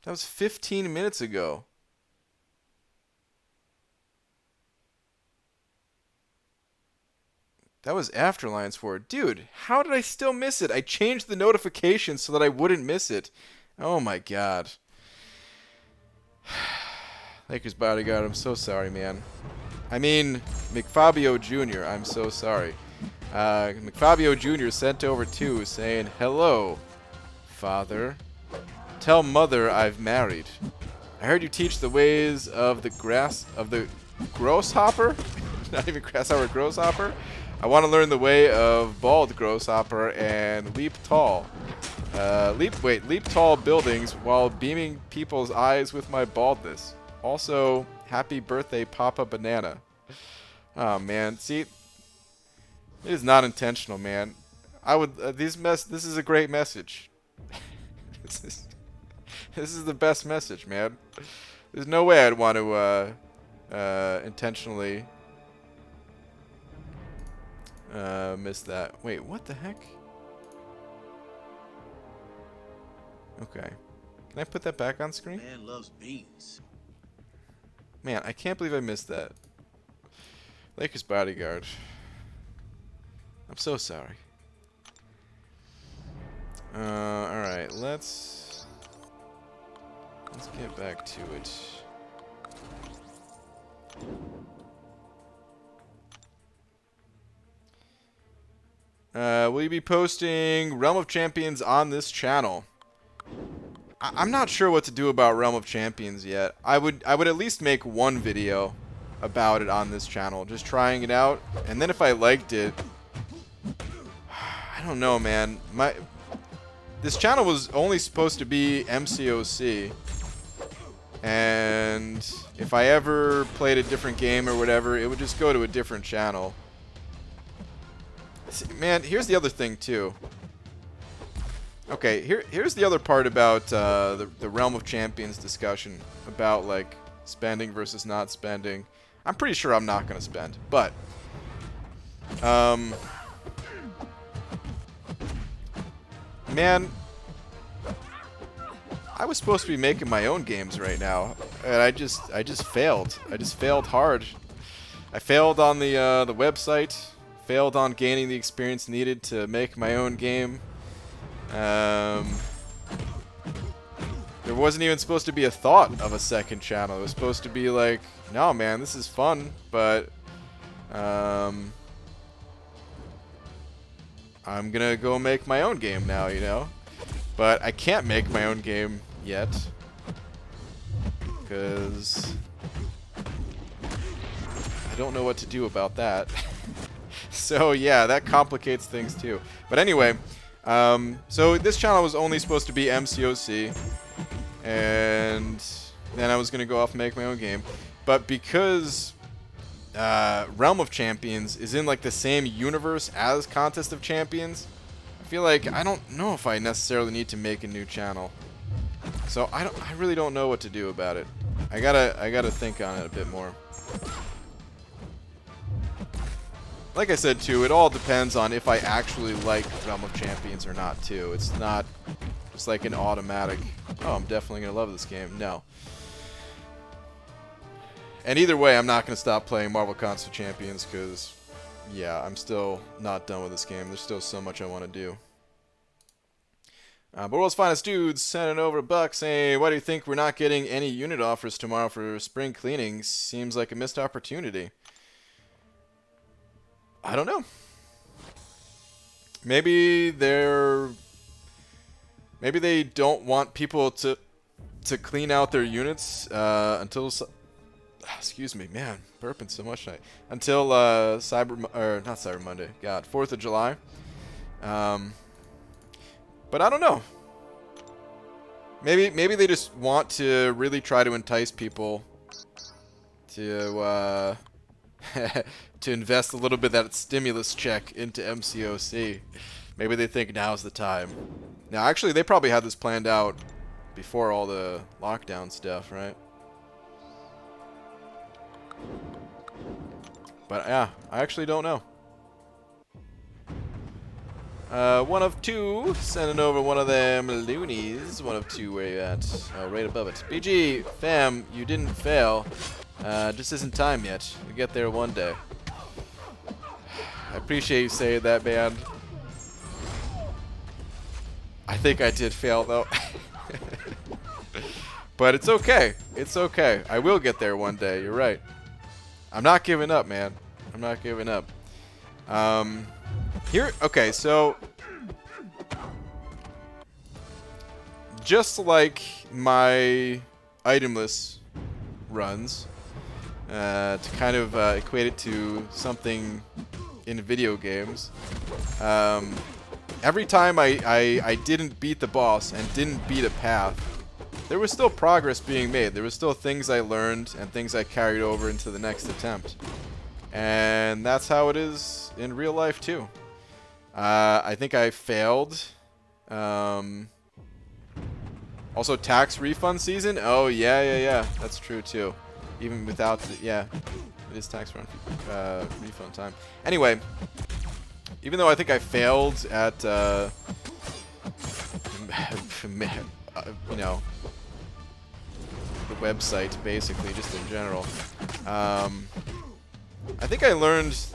That was 15 minutes ago. That was after Alliance War. Dude, how did I still miss it? I changed the notification so that I wouldn't miss it. Oh my god. Lakers bodyguard, I'm so sorry, man. I mean, McFabio Jr., I'm so sorry. McFabio Jr. sent over too, saying, "Hello, father. Tell mother I've married. I heard you teach the ways of the grasshopper? Not even grasshopper, grasshopper? I want to learn the way of bald grasshopper and leap tall. Leap tall buildings while beaming people's eyes with my baldness. Also, happy birthday, Papa Banana." Oh man, see, it is not intentional, man. I would this is a great message. this is the best message, man. There's no way I'd want to intentionally miss that. Wait, what the heck? Okay. Can I put that back on screen? Man loves beans. Man, I can't believe I missed that. Lakers bodyguard. I'm so sorry. Alright, let's get back to it. Will you be posting Realm of Champions on this channel? I'm not sure what to do about Realm of Champions yet. I would at least make one video about it on this channel, just trying it out, and then if I liked it, I don't know, man. This channel was only supposed to be MCOC, and if I ever played a different game or whatever, it would just go to a different channel. See, man, here's the other thing too. Okay, here's the other part about the Realm of Champions discussion about like spending versus not spending. I'm pretty sure I'm not gonna spend, but man, I was supposed to be making my own games right now, and I just failed. I just failed hard. I failed on the website, failed on gaining the experience needed to make my own game. There wasn't even supposed to be a thought of a second channel. It was supposed to be like, no man, this is fun, but I'm gonna go make my own game now, you know? But I can't make my own game yet, because I don't know what to do about that. So yeah, that complicates things too. But anyway, so this channel was only supposed to be MCOC, and then I was gonna go off and make my own game. But because Realm of Champions is in like the same universe as Contest of Champions, I feel like I don't know if I necessarily need to make a new channel. So I really don't know what to do about it. I gotta think on it a bit more. Like I said too, it all depends on if I actually like Realm of Champions or not too. It's not just like an automatic, oh, I'm definitely gonna love this game. No. And either way, I'm not gonna stop playing Marvel Contest of Champions because, yeah, I'm still not done with this game. There's still so much I want to do. But World's Finest Dudes sending over a buck saying, "Why do you think we're not getting any unit offers tomorrow for spring cleaning? Seems like a missed opportunity." I don't know. Maybe they don't want people to clean out their units until excuse me, man, burping so much tonight. Until not Cyber Monday. God, 4th of July. But I don't know. Maybe they just want to really try to entice people to to invest a little bit of that stimulus check into MCOC. Maybe they think now's the time. Now, actually, they probably had this planned out before all the lockdown stuff, right? But yeah, I actually don't know. One of two, sending over one of them loonies. One of two, where you at? Oh, right above it. BG, fam, you didn't fail. Just isn't time yet. You'll get there one day. I appreciate you saying that, man. I think I did fail, though. But it's okay. It's okay. I will get there one day. You're right. I'm not giving up, man. I'm not giving up. Here, okay, so just like my itemless runs, to kind of equate it to something in video games, every time I didn't beat the boss and didn't beat a path, there was still progress being made. There was still things I learned and things I carried over into the next attempt. And that's how it is in real life too. I think I failed. Also, tax refund season. Oh yeah. That's true too. Even without the, yeah, it is tax refund time. Anyway, even though I think I failed at you know, the website basically, just in general. I think I learned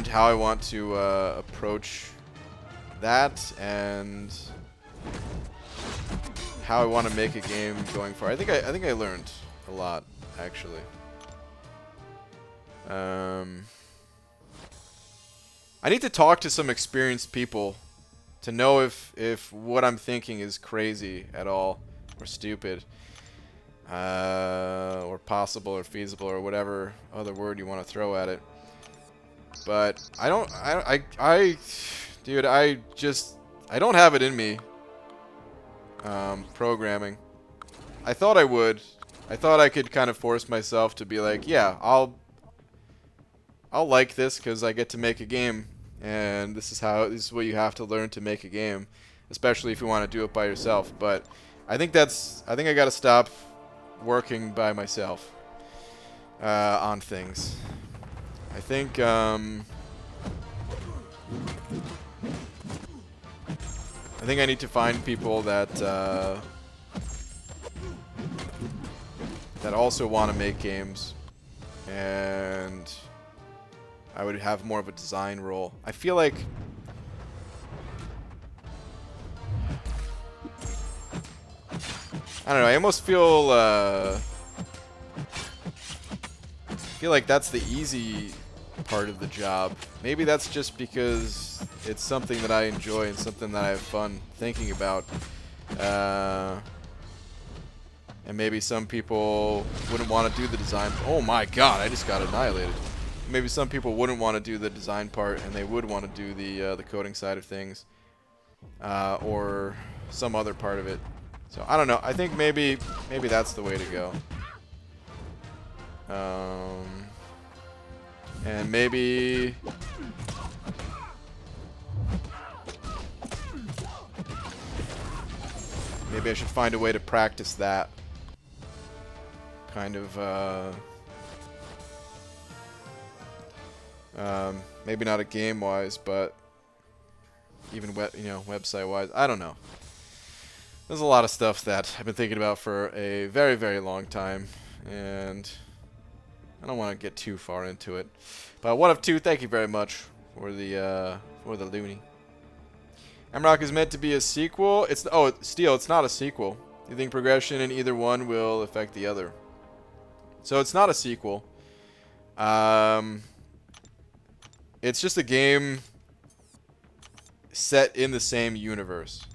how I want to approach that and how I want to make a game going forward. I think I learned a lot, actually. I need to talk to some experienced people to know if what I'm thinking is crazy at all or stupid. Or possible or feasible or whatever other word you want to throw at it. But dude, I don't have it in me. Programming. I thought I would. I thought I could kind of force myself to be like, yeah, I'll like this because I get to make a game, and this is what you have to learn to make a game, especially if you want to do it by yourself. But I think I got to stop working by myself on things. I think I need to find people that also want to make games, and I would have more of a design role. I feel like I don't know. I almost feel like that's the easy part of the job. Maybe that's just because it's something that I enjoy and something that I have fun thinking about. And maybe some people wouldn't want to do the design. Oh my god, I just got annihilated. Maybe some people wouldn't want to do the design part, and they would want to do the coding side of things, or some other part of it. So I don't know. I think maybe that's the way to go. And maybe I should find a way to practice that. Kind of, maybe not a game-wise, but even website-wise. I don't know. There's a lot of stuff that I've been thinking about for a very, very long time, and I don't want to get too far into it. But one of two, thank you very much for the loony. Mrock is meant to be a sequel. Steel, it's not a sequel. You think progression in either one will affect the other? So it's not a sequel. It's just a game set in the same universe.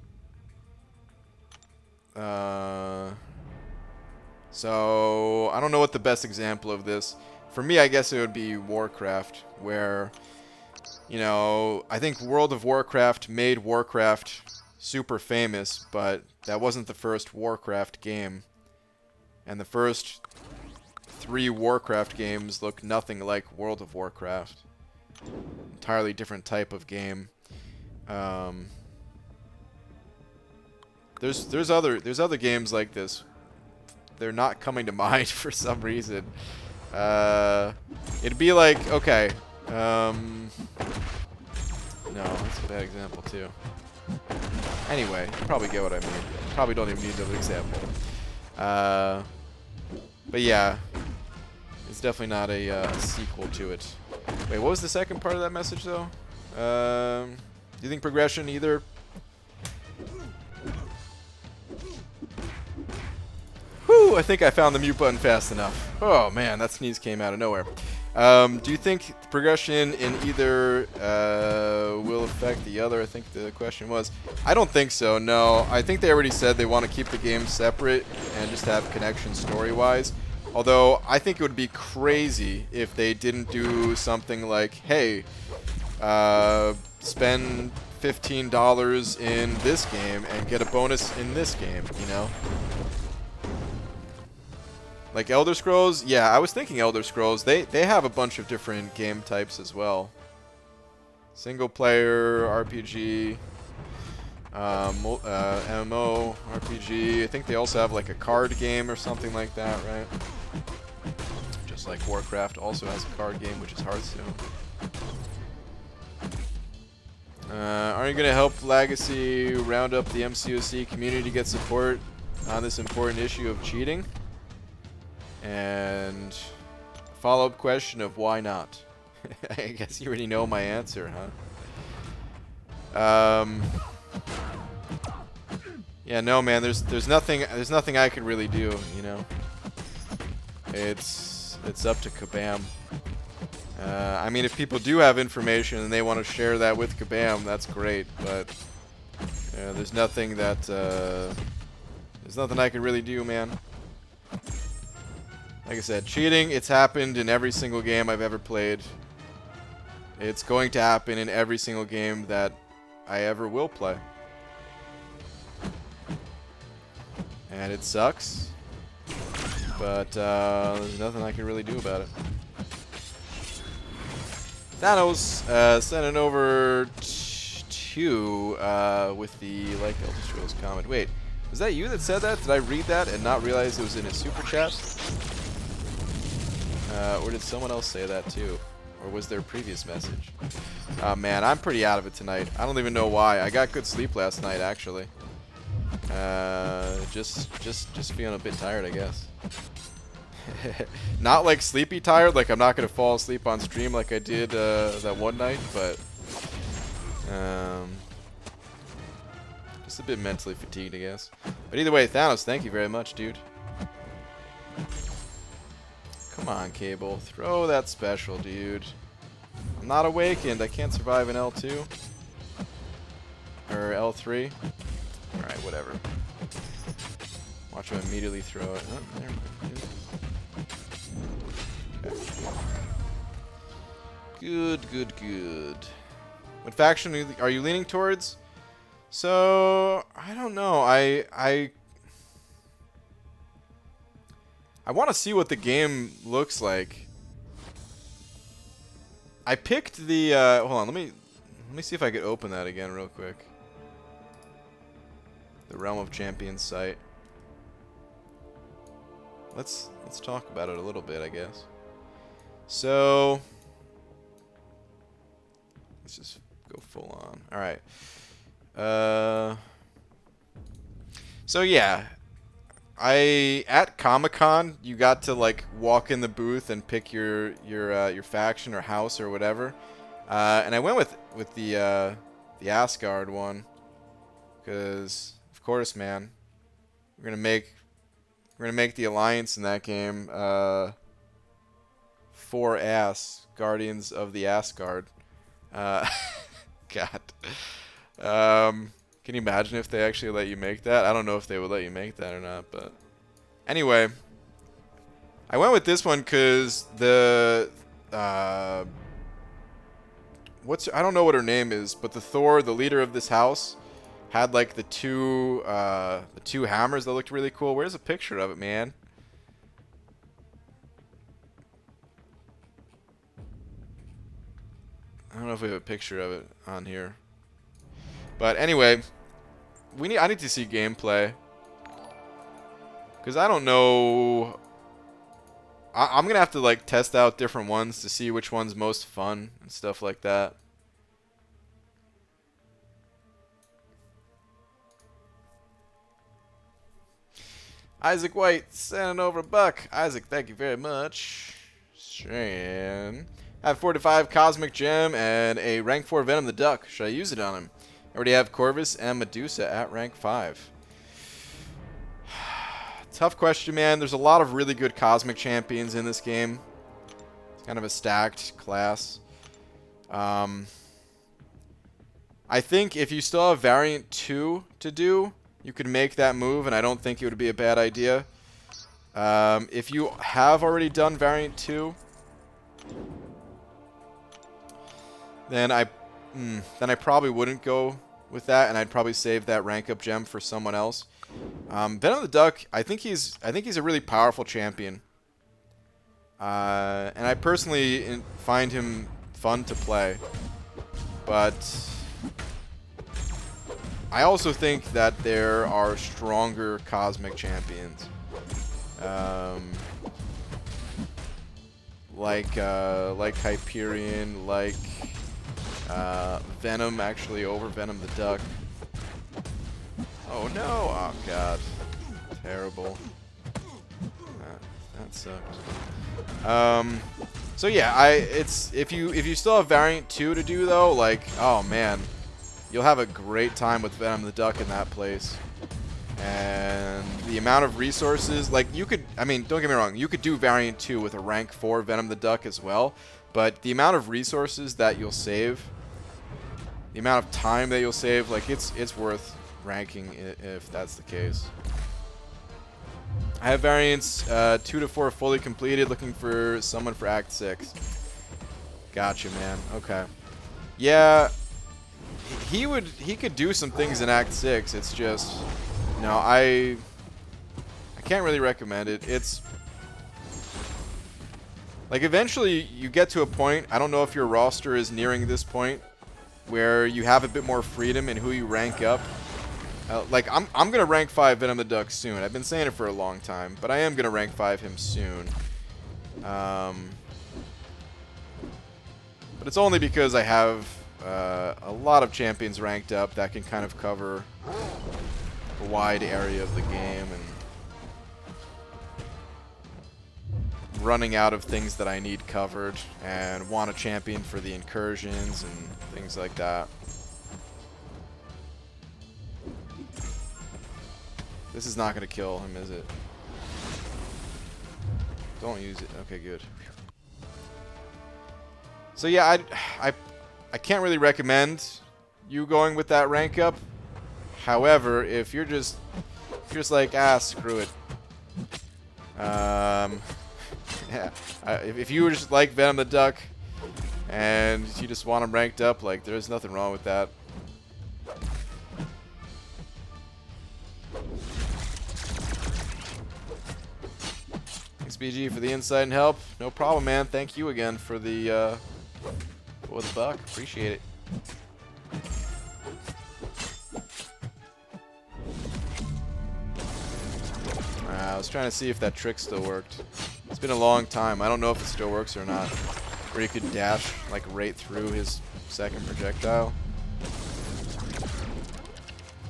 So I don't know what the best example of this. For me, I guess it would be Warcraft, where, I think World of Warcraft made Warcraft super famous, but that wasn't the first Warcraft game. And the first 3 Warcraft games look nothing like World of Warcraft. Entirely different type of game. There's other games like this. They're not coming to mind for some reason. It'd be like, okay, no, that's a bad example too. Anyway, you probably get what I mean. Probably don't even need another example. But yeah, it's definitely not a sequel to it. Wait, what was the second part of that message though? Do you think progression either? Whew, I think I found the mute button fast enough. Oh man, that sneeze came out of nowhere. Do you think progression in either will affect the other? I think the question was. I don't think so, no. I think they already said they want to keep the games separate and just have connections story-wise. Although, I think it would be crazy if they didn't do something like, hey, spend $15 in this game and get a bonus in this game, you know? Like Elder Scrolls? Yeah, I was thinking Elder Scrolls. They have a bunch of different game types as well. Single player, RPG, MMO, RPG. I think they also have like a card game or something like that, right? Just like Warcraft also has a card game, which is Hearthstone. Are you going to help Legacy round up the MCOC community to get support on this important issue of cheating? And follow-up question of why not? I guess you already know my answer, huh? Yeah, no, man. There's nothing I could really do, you know. It's up to Kabam. I mean, if people do have information and they want to share that with Kabam, that's great. But there's nothing that there's nothing I could really do, man. Like I said, cheating, it's happened in every single game I've ever played. It's going to happen in every single game that I ever will play. And it sucks. But there's nothing I can really do about it. Thanos sending over to with the like Elder Scrolls comment. Wait, was that you that said that? Did I read that and not realize it was in a super chat? Or did someone else say that too? Or was there a previous message? Man, I'm pretty out of it tonight. I don't even know why. I got good sleep last night, actually. Just feeling a bit tired, I guess. Not like sleepy tired, like I'm not gonna fall asleep on stream like I did that one night, but just a bit mentally fatigued, I guess. But either way, Thanos, thank you very much, dude. Come on, Cable. Throw that special, dude. I'm not awakened. I can't survive an L2. Or L3. Alright, whatever. Watch him immediately throw it. Oh, never mind. Okay. Good, good, good. What faction are you leaning towards? So, I don't know. I want to see what the game looks like. I picked the hold on, let me see if I could open that again real quick. The Realm of Champions site. Let's talk about it a little bit, I guess. So let's just go full on. All right. So yeah, at Comic-Con you got to like walk in the booth and pick your faction or house or whatever, and I went with the Asgard one, because of course, man, we're gonna make the alliance in that game for Guardians of the Asgard. God. Can you imagine if they actually let you make that? I don't know if they would let you make that or not, but anyway, I went with this one because the I don't know what her name is, but the Thor, the leader of this house, had like the two hammers that looked really cool. Where's a picture of it, man? I don't know if we have a picture of it on here. But anyway, I need to see gameplay, because I don't know I'm gonna have to like test out different ones to see which one's most fun and stuff like that. Isaac White sending over a buck. Isaac, thank you very much. Shane. I have 4-5 Cosmic Gem and a rank 4 Venom the Duck. Should I use it on him? I already have Corvus and Medusa at rank 5. Tough question, man. There's a lot of really good Cosmic Champions in this game. It's kind of a stacked class. I think if you still have Variant 2 to do, you could make that move, and I don't think it would be a bad idea. If you have already done Variant 2, then I probably wouldn't go with that, and I'd probably save that rank up gem for someone else. Venom the Duck, I think he's a really powerful champion, and I personally find him fun to play, but I also think that there are stronger Cosmic Champions, like Hyperion, like Venom, actually over Venom the Duck. Oh no! Oh god, terrible. That sucks. So yeah, if you still have Variant 2 to do though, like, oh man, you'll have a great time with Venom the Duck in that place. And the amount of resources, like, you could, I mean, don't get me wrong, you could do Variant 2 with a rank 4 Venom the Duck as well, but the amount of resources that you'll save, the amount of time that you'll save, like, it's worth ranking if that's the case. I have variants 2 to 4 fully completed, looking for someone for Act 6. Gotcha, man. Okay. Yeah, he could do some things in Act 6. It's just, no, I can't really recommend it. It's like, eventually you get to a point, I don't know if your roster is nearing this point, where you have a bit more freedom in who you rank up. Like, I'm gonna rank 5 Venom the Duck soon. I've been saying it for a long time, but I am gonna rank 5 him soon. But it's only because I have a lot of champions ranked up that can kind of cover a wide area of the game, and running out of things that I need covered and want a champion for the incursions and things like that. This is not going to kill him, is it? Don't use it. Okay, good. So yeah, I can't really recommend you going with that rank up. However, if you're just like, ah, screw it. Yeah, if you just like Venom the Duck and you just want him ranked up, like, there's nothing wrong with that. Thanks, BG, for the insight and help. No problem, man. Thank you again for the buck. Appreciate it. I was trying to see if that trick still worked. It's been a long time. I don't know if it still works or not. Where you could dash, like, right through his second projectile.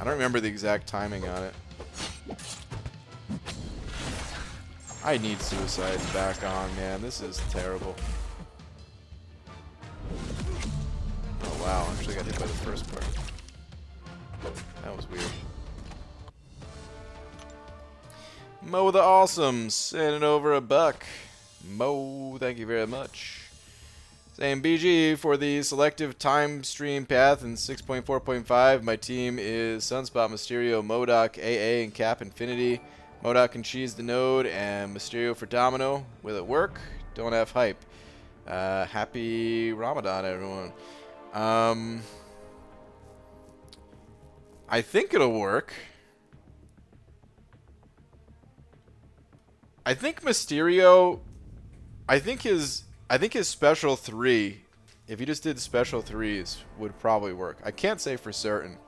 I don't remember the exact timing on it. I need suicides back on, man. This is terrible. Oh wow, I actually got hit by the first part. That was weird. Mo the Awesome, sending over a buck. Mo, thank you very much. Same BG for the selective time stream path in 6.4.5. My team is Sunspot, Mysterio, MODOK, AA, and Cap Infinity. MODOK can cheese the node, and Mysterio for Domino. Will it work? Don't have hype. Happy Ramadan, everyone. I think it'll work. I think Mysterio, I think his special 3, if he just did special 3s, would probably work. I can't say for certain.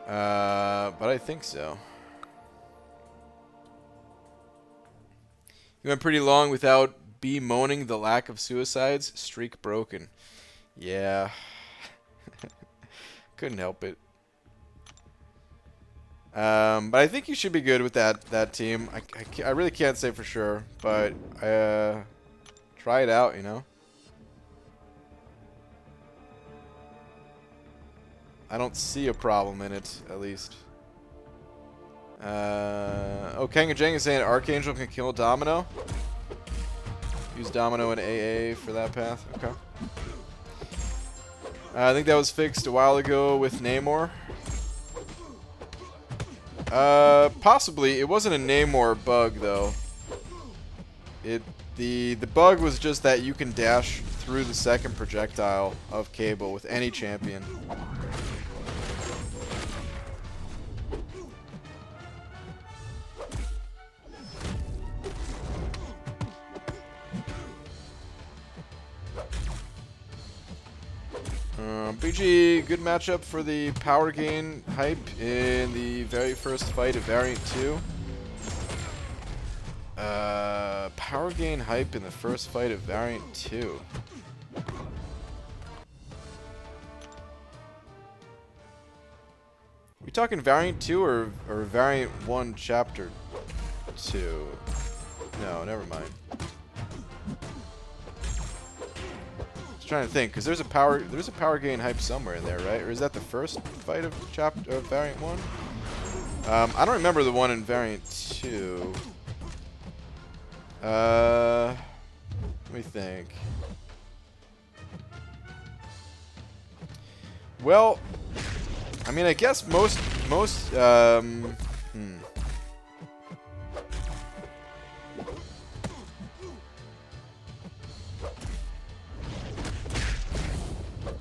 But I think so. You went pretty long without bemoaning the lack of suicides. Streak broken. Yeah. Couldn't help it. But I think you should be good with that team. I really can't say for sure, but try it out, you know? I don't see a problem in it, at least. Oh, Kangajang is saying Archangel can kill Domino. Use Domino and AA for that path. Okay. I think that was fixed a while ago with Namor. Possibly. It wasn't a Namor bug, though. The bug was just that you can dash through the second projectile of Cable with any champion. BG, good matchup for the power gain hype in the very first fight of Variant 2. Power gain hype in the first fight of Variant 2. We talking Variant 2 or Variant 1 Chapter 2? No, never mind. Trying to think, because there's a power gain hype somewhere in there, right? Or is that the first fight of Variant 1? I don't remember the one in Variant 2. Let me think. Well, I mean, I guess most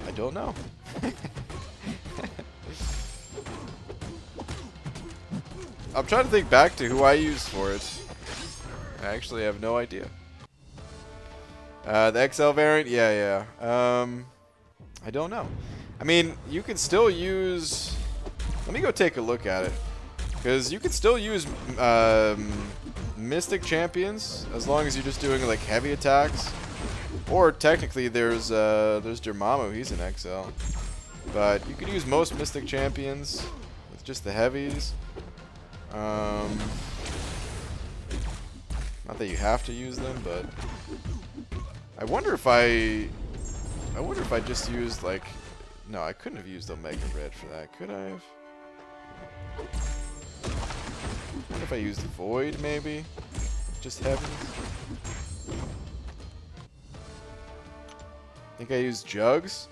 I don't know. I'm trying to think back to who I used for it. I actually have no idea. The XL variant? Yeah. I don't know. I mean, you can still use... Let me go take a look at it. Because you can still use Mystic Champions as long as you're just doing like heavy attacks. Or technically there's Dormammu, he's an XL. But you can use most Mystic Champions with just the heavies. Not that you have to use them, but I wonder if I just used like, no, I couldn't have used Omega Red for that, could I have? I wonder if I used Void maybe, just heavies. I think I used Jugs.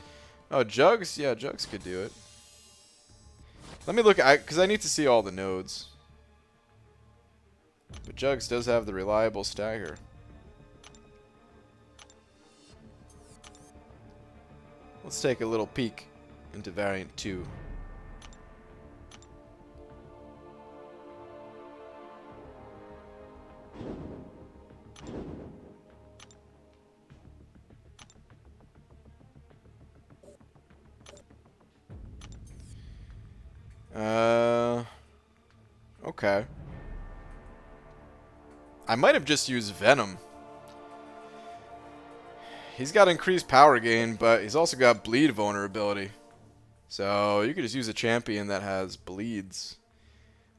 Oh, Jugs, yeah, Jugs could do it. Let me look, because I need to see all the nodes. But Jugs does have the reliable stagger. Let's take a little peek into Variant 2. Okay. I might have just used Venom. He's got increased power gain, but he's also got bleed vulnerability. So you could just use a champion that has bleeds.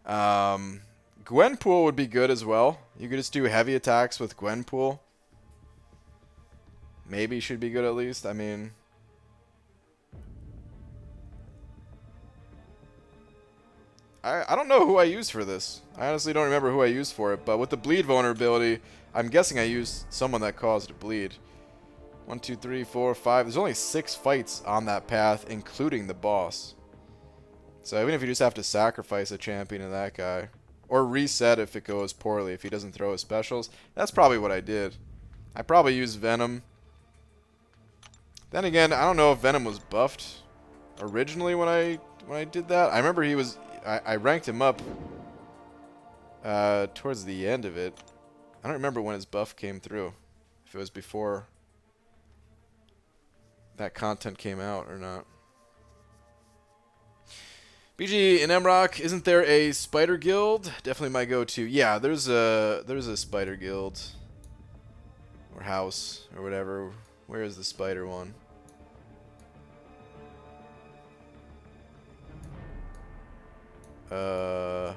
Gwenpool would be good as well. You could just do heavy attacks with Gwenpool. Maybe should be good at least. I mean... I don't know who I used for this. I honestly don't remember who I used for it, but with the bleed vulnerability, I'm guessing I used someone that caused a bleed. 1, 2, 3, 4, 5. There's only 6 fights on that path, including the boss. So even if you just have to sacrifice a champion to that guy, or reset if it goes poorly, if he doesn't throw his specials, that's probably what I did. I probably used Venom. Then again, I don't know if Venom was buffed originally when I did that. I remember he was... I ranked him up towards the end of it. I don't remember when his buff came through. If it was before that content came out or not. BG in MRock, isn't there a spider guild? Definitely my go-to. Yeah, there's a spider guild. or house or whatever. Where is the spider one? How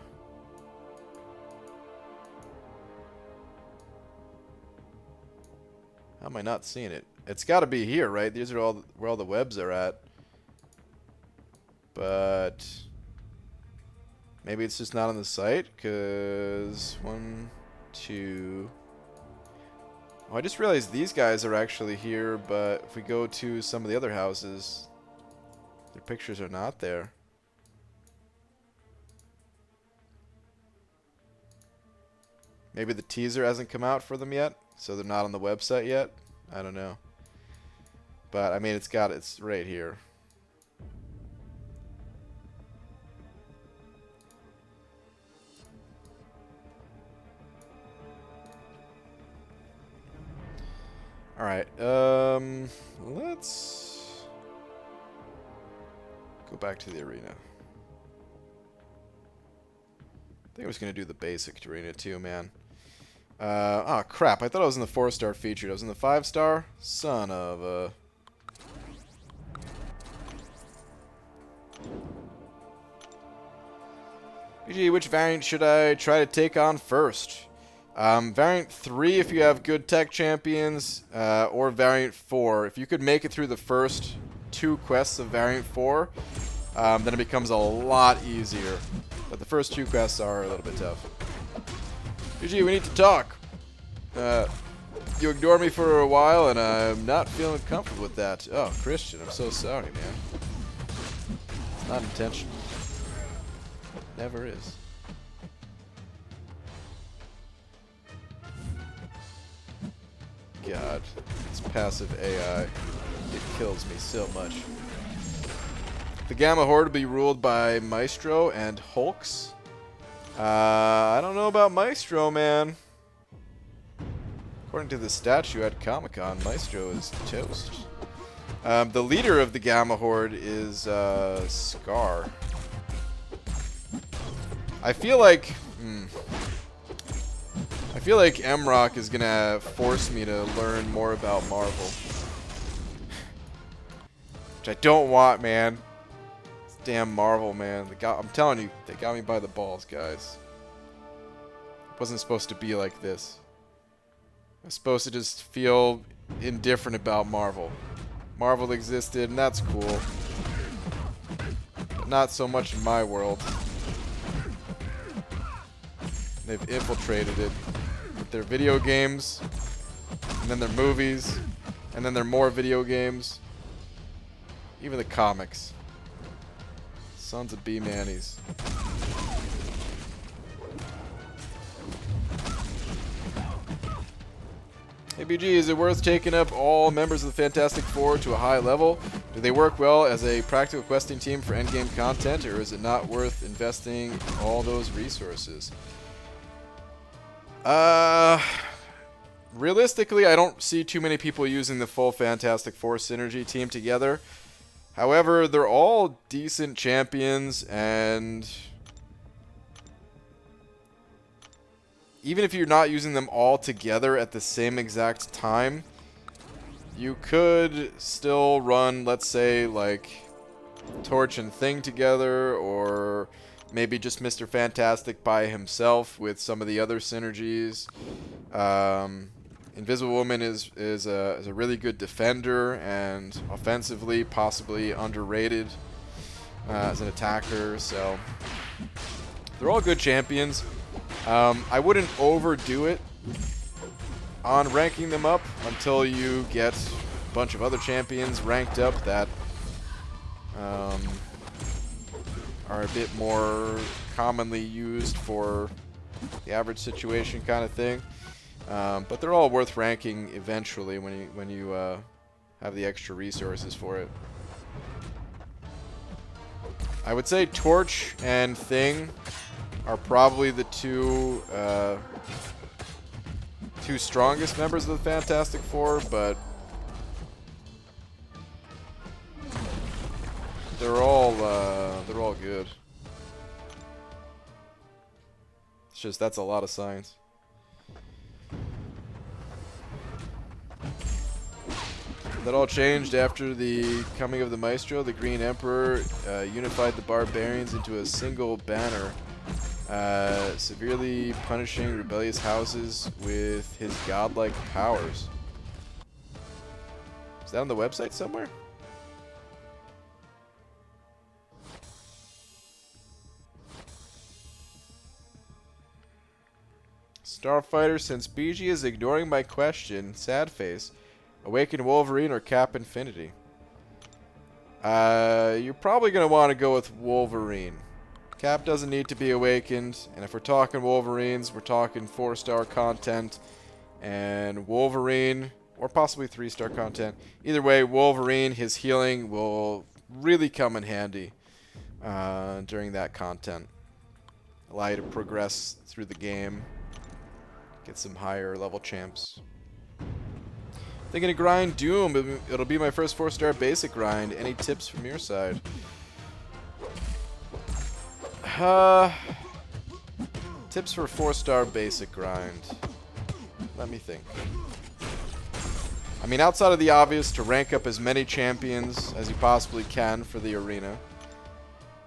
am I not seeing it? It's got to be here, right? These are all where all the webs are at. But maybe it's just not on the site, because 1, 2. Oh, I just realized these guys are actually here, but if we go to some of the other houses, their pictures are not there. Maybe the teaser hasn't come out for them yet, so they're not on the website yet. I don't know. But I mean, it's right here. All right. Let's go back to the arena. I think I was gonna do the basic arena too, man. Oh crap! I thought I was in the 4-star featured. I was in the 5-star. Son of a. Gee, which variant should I try to take on first? Variant 3 if you have good tech champions, or Variant 4. If you could make it through the first 2 quests of Variant 4, then it becomes a lot easier. But the first 2 quests are a little bit tough. GG, we need to talk. You ignored me for a while, and I'm not feeling comfortable with that. Oh, Christian, I'm so sorry, man. It's not intentional. Never is. God, this passive AI, it kills me so much. The Gamma Horde will be ruled by Maestro and Hulks. I don't know about Maestro, man. According to the statue at Comic-Con, Maestro is toast. The leader of the Gamma Horde is Scar. I feel like M-Rock is gonna force me to learn more about Marvel. Which I don't want, man. It's damn Marvel, man. I'm telling you, they got me by the balls, guys. It wasn't supposed to be like this. I was supposed to just feel indifferent about Marvel. Marvel existed, and that's cool. But not so much in my world. They've infiltrated it with their video games, and then their movies, and then their more video games. Even the comics. Sons of B-Mannies. Hey BG, is it worth taking up all members of the Fantastic Four to a high level? Do they work well as a practical questing team for endgame content, or is it not worth investing all those resources? Realistically, I don't see too many people using the full Fantastic Four synergy team together. However, they're all decent champions, and even if you're not using them all together at the same exact time, you could still run, let's say, like Torch and Thing together, or maybe just Mr. Fantastic by himself with some of the other synergies. Invisible Woman is a really good defender, and offensively possibly underrated as an attacker, so they're all good champions. I wouldn't overdo it on ranking them up until you get a bunch of other champions ranked up that are a bit more commonly used for the average situation kind of thing. But they're all worth ranking eventually when you have the extra resources for it. I would say Torch and Thing are probably the two strongest members of the Fantastic Four, but they're all good. It's just that's a lot of science. That all changed after the coming of the Maestro. The Green Emperor unified the barbarians into a single banner, severely punishing rebellious houses with his godlike powers. Is that on the website somewhere? Starfighter, since BG is ignoring my question, sad face. Awaken Wolverine or Cap Infinity? You're probably going to want to go with Wolverine. Cap doesn't need to be awakened, and if we're talking Wolverines, we're talking 4-star content, and Wolverine, or possibly 3-star content. Either way, Wolverine, his healing will really come in handy during that content. Allow you to progress through the game, get some higher level champs. Thinking to grind Doom. It'll be my first 4-star basic grind. Any tips from your side? Tips for 4-star basic grind. Let me think. I mean, outside of the obvious, to rank up as many champions as you possibly can for the arena.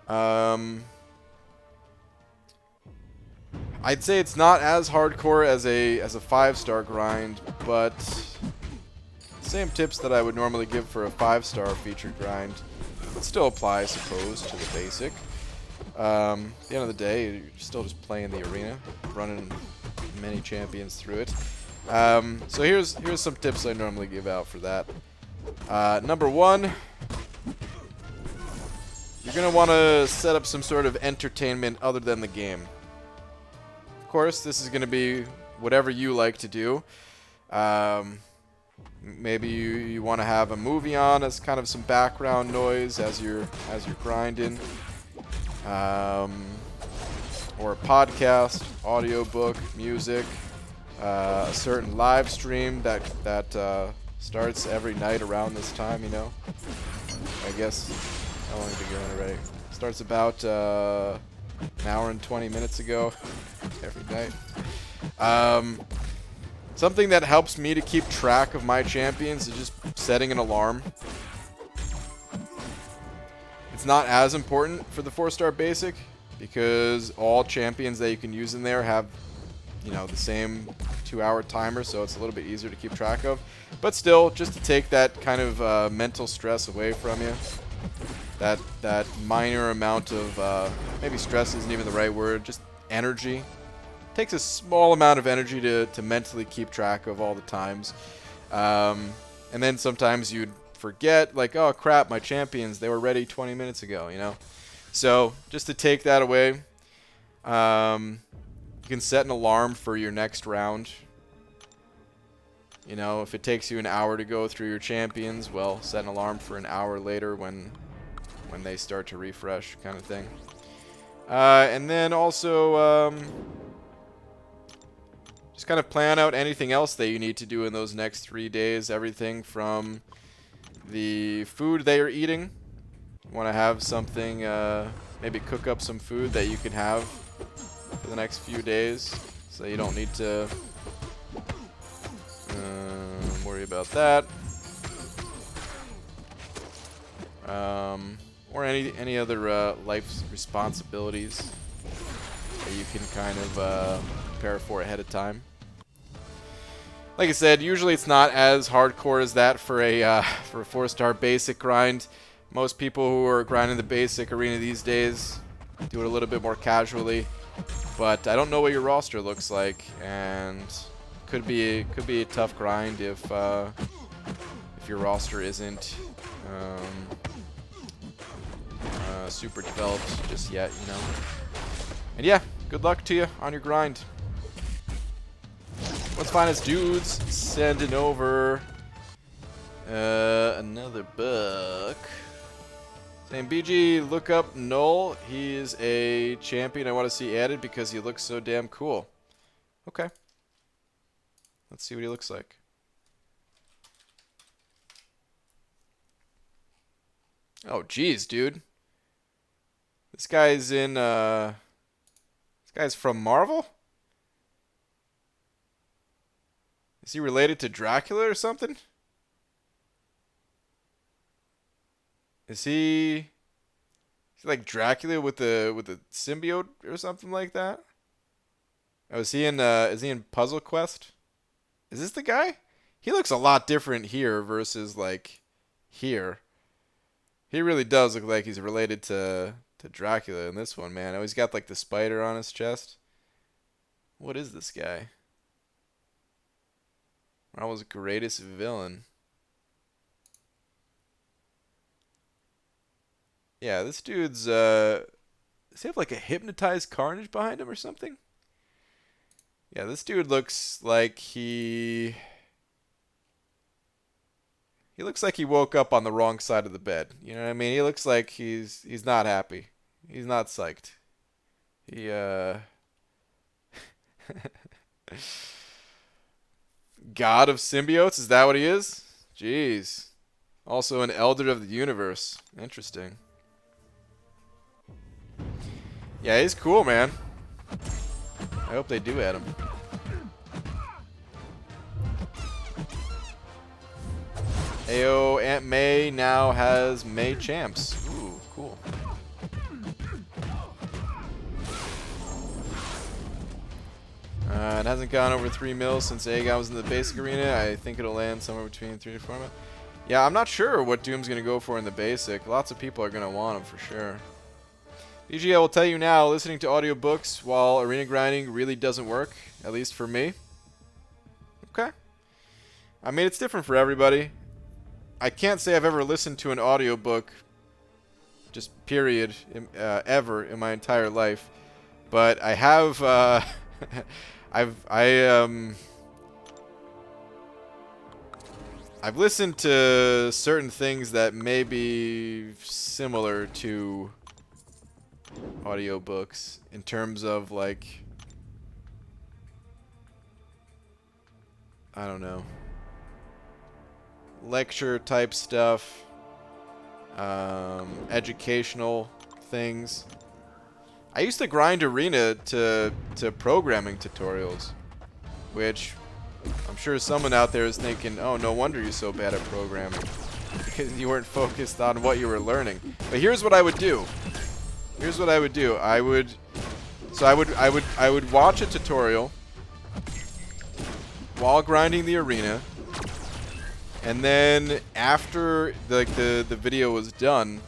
I'd say it's not as hardcore as a 5-star grind, but same tips that I would normally give for a 5-star featured grind would still apply, I suppose, to the basic. At the end of the day, you're still just playing the arena, running many champions through it. So here's some tips I normally give out for that. Number 1, you're going to want to set up some sort of entertainment other than the game. Of course, this is going to be whatever you like to do. Maybe you want to have a movie on as kind of some background noise as you're grinding, or a podcast, audiobook, music, a certain live stream that starts every night around this time. You know, I guess how long have we been going already? Starts about an hour and 20 minutes ago every night. Something that helps me to keep track of my champions is just setting an alarm. It's not as important for the 4-star basic because all champions that you can use in there have, you know, the same 2-hour timer, so it's a little bit easier to keep track of. But still, just to take that kind of mental stress away from you. That minor amount of, maybe stress isn't even the right word, just energy. Takes a small amount of energy to mentally keep track of all the times. And then sometimes you'd forget, like, oh crap, my champions, they were ready 20 minutes ago, you know? So just to take that away, you can set an alarm for your next round. You know, if it takes you an hour to go through your champions, well, set an alarm for an hour later when they start to refresh, kind of thing. And then also, just kind of plan out anything else that you need to do in those next 3 days. Everything from the food they are eating. You want to have something, maybe cook up some food that you can have for the next few days, so you don't need to worry about that. Or any other life responsibilities that you can kind of prepare for ahead of time. Like I said, usually it's not as hardcore as that for a 4-star basic grind. Most people who are grinding the basic arena these days do it a little bit more casually. But I don't know what your roster looks like, and could be a tough grind if your roster isn't super developed just yet, you know. And yeah, good luck to you on your grind. What's Finest Dudes sending over another book. Saying, BG, look up Null. He is a champion I want to see added because he looks so damn cool. Okay. Let's see what he looks like. Oh, geez, dude. This guy's in, this guy's from Marvel? Is he related to Dracula or something? Is he like Dracula with the symbiote or something like that? Oh, is he in Puzzle Quest? Is this the guy? He looks a lot different here versus like here. He really does look like he's related to Dracula in this one, man. Oh, he's got like the spider on his chest. What is this guy? Marvel's greatest villain. Yeah, this dude's does he have like a hypnotized carnage behind him or something? Yeah, this dude looks like he looks like he woke up on the wrong side of the bed. You know what I mean? He looks like he's not happy. He's not psyched. He God of symbiotes, is that what he is? Jeez. Also an elder of the universe. Interesting. Yeah, he's cool, man. I hope they do add him. AO Aunt May now has May champs. Ooh, cool. It hasn't gone over 3 mils since Aegon was in the basic arena. I think it'll land somewhere between 3 to 4 mil. Yeah, I'm not sure what Doom's going to go for in the basic. Lots of people are going to want him for sure. BG, I will tell you now, listening to audiobooks while arena grinding really doesn't work, at least for me. Okay. I mean, it's different for everybody. I can't say I've ever listened to an audiobook, just period, ever in my entire life. But I have, I've listened to certain things that may be similar to audiobooks in terms of like, I don't know, lecture type stuff, educational things. I used to grind arena to programming tutorials, which I'm sure someone out there is thinking, oh, no wonder you're so bad at programming, because you weren't focused on what you were learning. But here's what I would do. Here's what I would do. I would watch a tutorial while grinding the arena, and then after the video was done,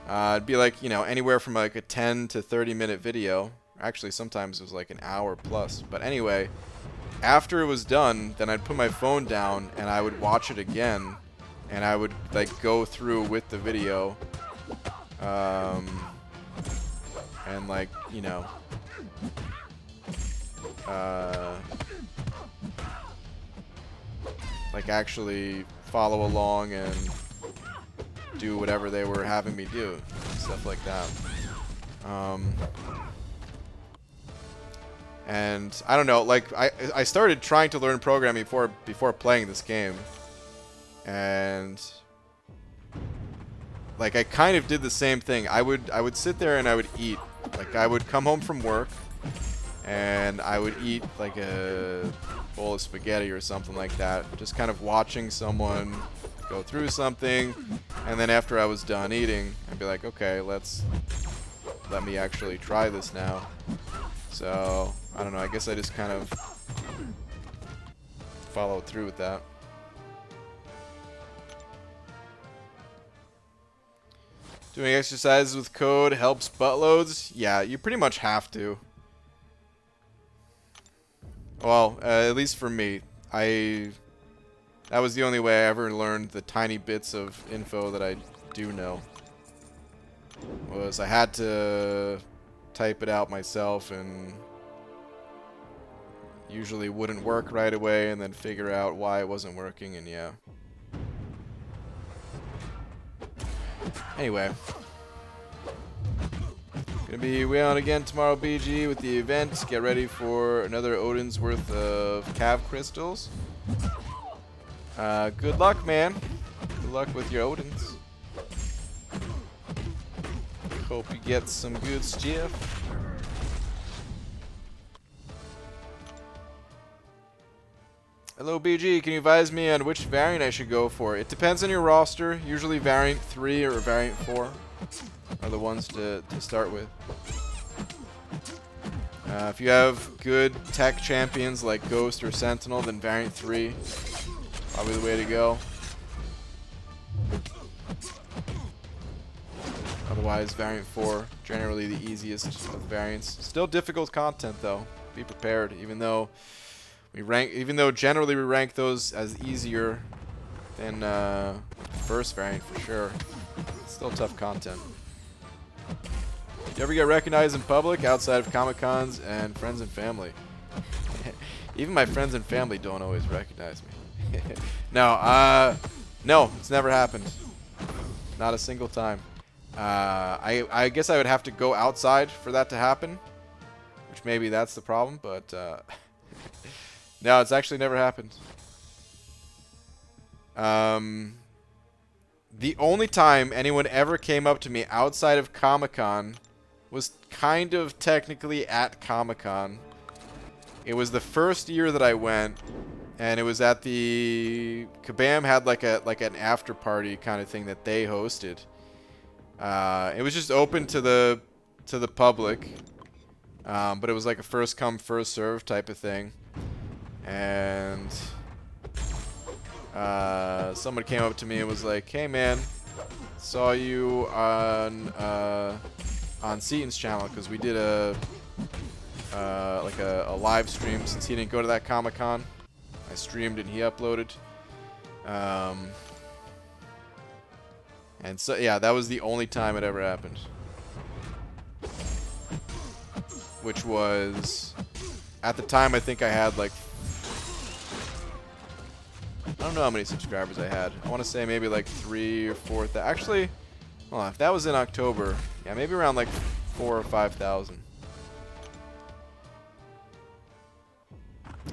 it'd be like, you know, anywhere from like a 10 to 30 minute video. Actually, sometimes it was like an hour plus. But anyway, after it was done, then I'd put my phone down and I would watch it again, and I would like go through with the video, and like, you know, like actually follow along and do whatever they were having me do, stuff like that. And I don't know, like I started trying to learn programming before playing this game, and like I kind of did the same thing. I would sit there and I would eat. Like I would come home from work and I would eat like a bowl of spaghetti or something like that, just kind of watching someone go through something, and then after I was done eating, I'd be like, okay, let me actually try this now. So I don't know, I guess I just kind of followed through with that. Doing exercises with code helps buttloads? Yeah, you pretty much have to. Well, at least for me. That was the only way I ever learned the tiny bits of info that I do know. Was I had to type it out myself, and usually wouldn't work right away, and then figure out why it wasn't working, and yeah. Anyway. Gonna be way on again tomorrow, BG, with the event. Get ready for another Odin's worth of cav crystals. Good luck, man. Good luck with your Odins. Hope you get some good stuff. Hello, BG. Can you advise me on which variant I should go for? It depends on your roster. Usually variant 3 or variant 4 are the ones to start with. If you have good tech champions like Ghost or Sentinel, then variant 3 probably the way to go. Otherwise, variant 4 generally the easiest of the variants. Still difficult content though. Be prepared, even though generally we rank those as easier than first variant for sure. It's still tough content. You ever get recognized in public outside of Comic-Cons and friends and family? Even my friends and family don't always recognize me. No, it's never happened. Not a single time. I guess I would have to go outside for that to happen, which maybe that's the problem, but no, it's actually never happened. The only time anyone ever came up to me outside of Comic-Con was kind of technically at Comic-Con. It was the first year that I went, and it was at the Kabam had like an after party kind of thing that they hosted. It was just open to the public, but it was like a first come first serve type of thing. And someone came up to me and was like, "Hey man, saw you on Seaton's channel because we did a live stream since he didn't go to that Comic-Con. I streamed and he uploaded. And so yeah, that was the only time it ever happened. Which was at the time I think I had like I don't know how many subscribers I had. I want to say maybe like 3 or 4. Actually, well, if that was in October, yeah, maybe around like 4,000 or 5,000.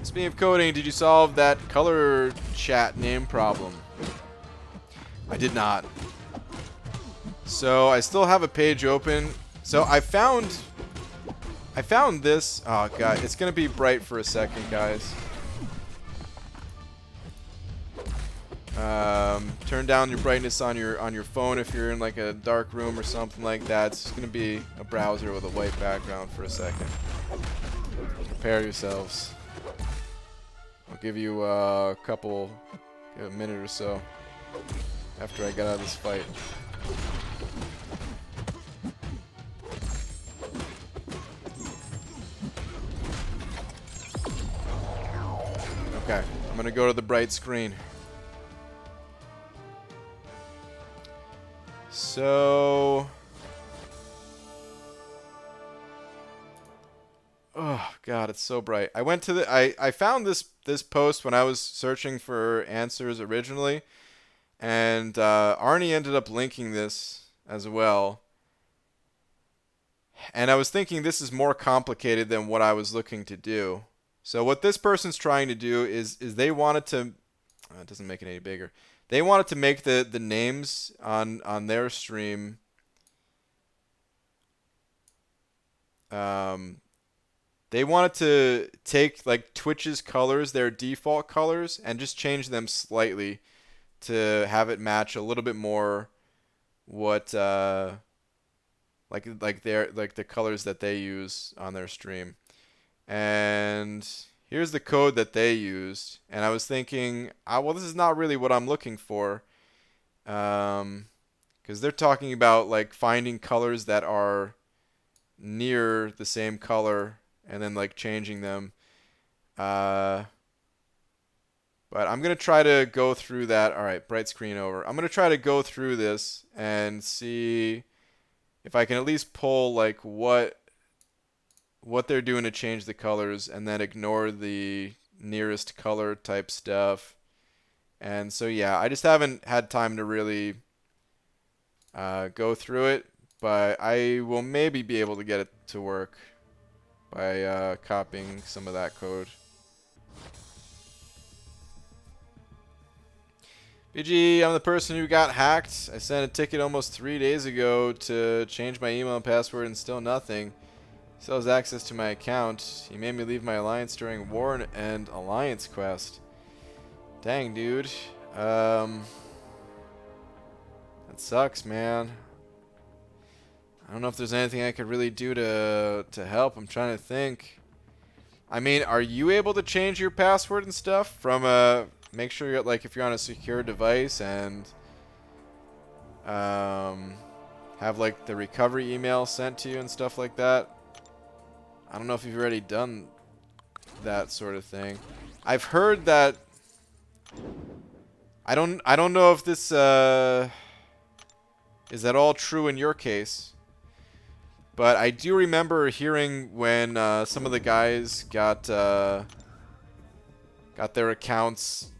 Speaking of coding, did you solve that color chat name problem? I did not. So I still have a page open. So I found this. Oh god, it's gonna be bright for a second, guys. Turn down your brightness on your phone if you're in like a dark room or something like that. It's just gonna be a browser with a white background for a second. Prepare yourselves. I'll give you a minute or so after I get out of this fight. Okay, I'm gonna go to the bright screen. So, oh god, it's so bright. I went to the I found this post when I was searching for answers originally, and Arnie ended up linking this as well. And I was thinking this is more complicated than what I was looking to do. So what this person's trying to do is they wanted to it doesn't make it any bigger. They wanted to make the names on their stream they wanted to take like Twitch's colors, their default colors, and just change them slightly to have it match a little bit more what like the colors that they use on their stream. And here's the code that they used, and I was thinking, well, this is not really what I'm looking for, because they're talking about like finding colors that are near the same color and then like changing them. But I'm gonna try to go through that. All right, bright screen over. I'm gonna try to go through this and see if I can at least pull like what they're doing to change the colors, and then ignore the nearest color type stuff. And so yeah, I just haven't had time to really go through it, but I will maybe be able to get it to work by copying some of that code. BG, I'm the person who got hacked. I sent a ticket almost 3 days ago to change my email and password and still nothing. He still has access to my account. He made me leave my alliance during War and Alliance quest. Dang, dude. That sucks, man. I don't know if there's anything I could really do to help. I'm trying to think. I mean, are you able to change your password and stuff from make sure you're like if you're on a secure device and have like the recovery email sent to you and stuff like that? I don't know if you've already done that sort of thing. I've heard that. I don't know if this is at all true in your case, but I do remember hearing when some of the guys got their accounts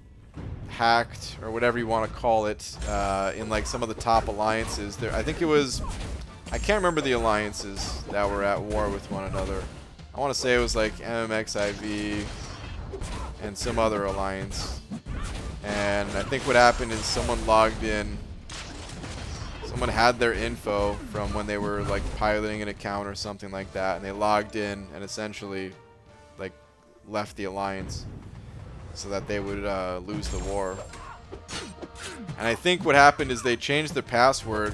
hacked or whatever you want to call it in like some of the top alliances. There, I think it was. I can't remember the alliances that were at war with one another. I want to say it was like MMXIV and some other alliance. And I think what happened is someone logged in. Someone had their info from when they were like piloting an account or something like that, and they logged in and essentially like left the alliance so that they would lose the war. And I think what happened is they changed their password,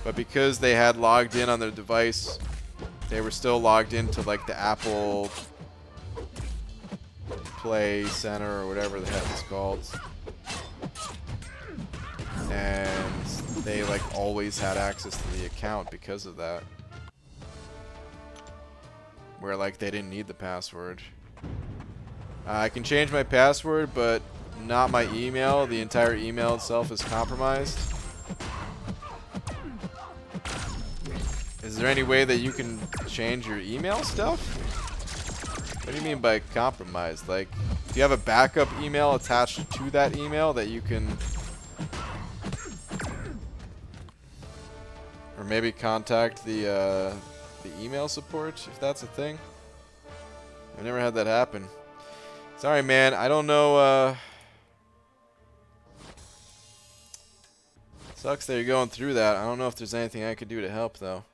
but because they had logged in on their device, they were still logged into like the Apple Play Center or whatever the heck it's called. And they like always had access to the account because of that. Where like they didn't need the password. I can change my password, but not my email. The entire email itself is compromised. Is there any way that you can change your email stuff? What do you mean by compromised? Like, do you have a backup email attached to that email that you can... Or maybe contact the email support, if that's a thing? I've never had that happen. Sorry, man. I don't know. Sucks that you're going through that. I don't know if there's anything I could do to help, though.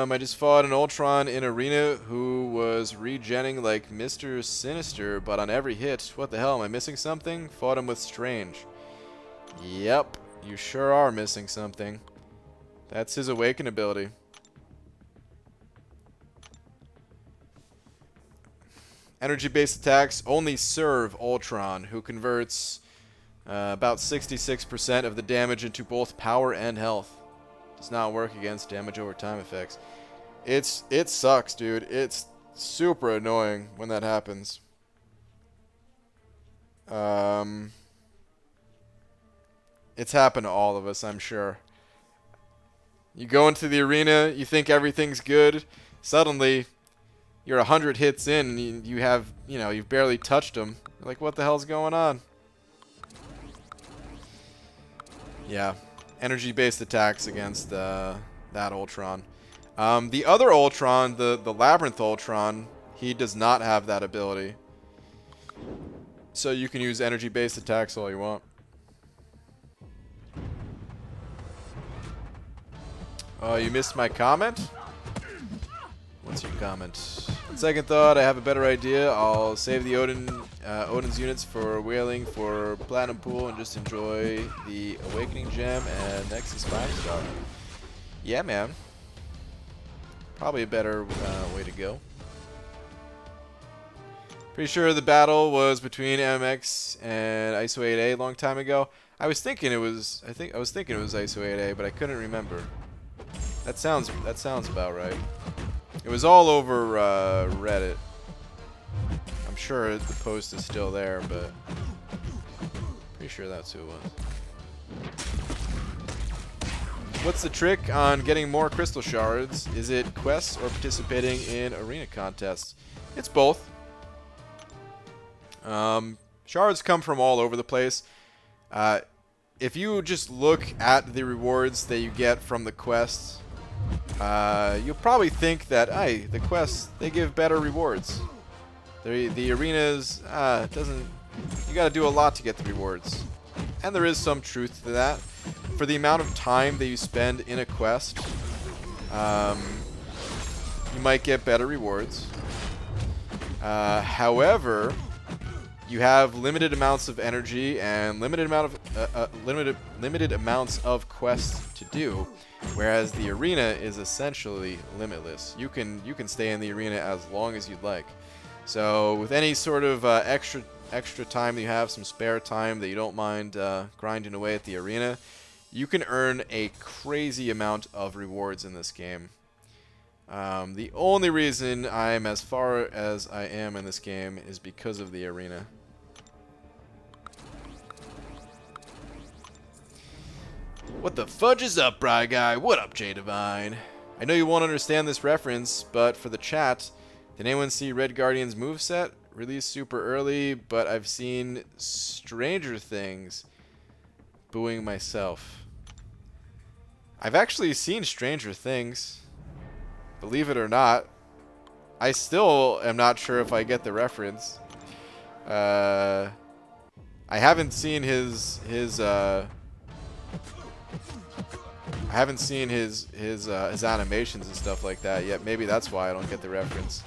I just fought an Ultron in Arena who was regenning like Mr. Sinister, but on every hit. What the hell? Am I missing something? Fought him with Strange. Yep, you sure are missing something. That's his Awaken ability. Energy-based attacks only serve Ultron, who converts about 66% of the damage into both power and health. Does not work against damage over time effects. It sucks, dude. It's super annoying when that happens. It's happened to all of us, I'm sure. You go into the arena, you think everything's good, suddenly you're 100 hits in and you have, you know, you've barely touched them. You're like, what the hell's going on? Yeah. Energy-based attacks against that Ultron. The other Ultron, the Labyrinth Ultron, he does not have that ability. So you can use energy-based attacks all you want. Oh, you missed my comment? What's your comment? On second thought, I have a better idea. I'll save the Odin's units for whaling for Platinum Pool and just enjoy the Awakening Gem and Nexus 5-star. Yeah, man. Probably a better way to go. Pretty sure the battle was between MX and ISO 8A a long time ago. I was thinking it was ISO 8A, but I couldn't remember. That sounds about right. It was all over Reddit. I'm sure the post is still there, but pretty sure that's who it was. What's the trick on getting more crystal shards? Is it quests or participating in arena contests? It's both. Shards come from all over the place. If you just look at the rewards that you get from the quests, you'll probably think that, hey, the quests, they give better rewards. The arenas, you gotta do a lot to get the rewards. And there is some truth to that. For the amount of time that you spend in a quest, you might get better rewards. However, you have limited amounts of energy and limited amounts of quests to do, whereas the arena is essentially limitless. You can stay in the arena as long as you'd like. So with any sort of extra time that you have, some spare time that you don't mind grinding away at the arena, you can earn a crazy amount of rewards in this game. The only reason I'm as far as I am in this game is because of the arena. What the fudge is up, Bry Guy? What up, J Divine? I know you won't understand this reference, but for the chat, did anyone see Red Guardian's moveset? Released super early, but I've seen Stranger Things. Booing myself. I've actually seen Stranger Things. Believe it or not. I still am not sure if I get the reference. I haven't seen his animations and stuff like that yet. Maybe that's why I don't get the reference.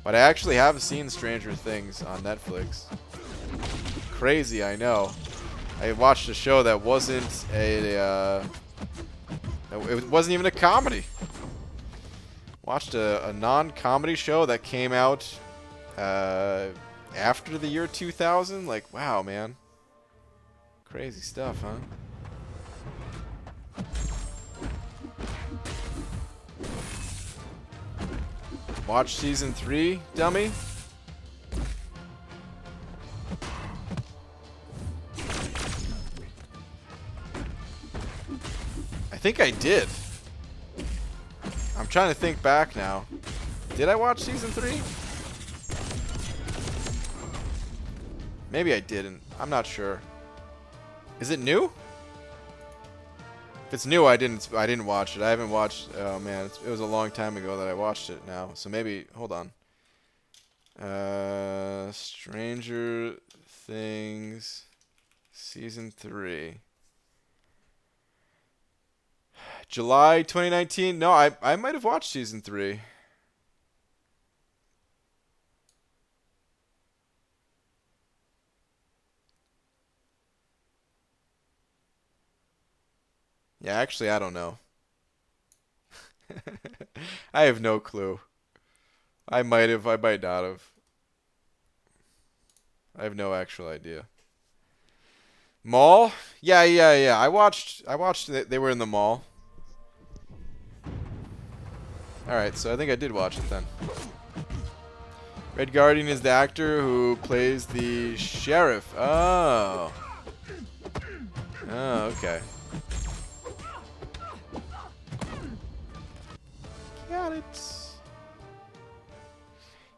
But I actually have seen Stranger Things on Netflix. Crazy, I know. I watched a show that wasn't it wasn't even a comedy. Watched a non-comedy show that came out after the year 2000. Like, wow, man. Crazy stuff, huh? Watch season 3, dummy. I think I did. I'm trying to think back now. Did I watch season 3? Maybe I didn't. I'm not sure. Is it new? If it's new, I didn't watch it. I haven't watched. Oh man, it was a long time ago that I watched it now. So maybe hold on. Stranger Things season 3. July 2019? No, I might have watched season 3. Yeah, actually, I don't know. I have no clue. I might have, I might not have. I have no actual idea. Mall? Yeah. I watched they were in the mall. Alright, so I think I did watch it then. Red Guardian is the actor who plays the sheriff. Oh. Oh, okay. Got it.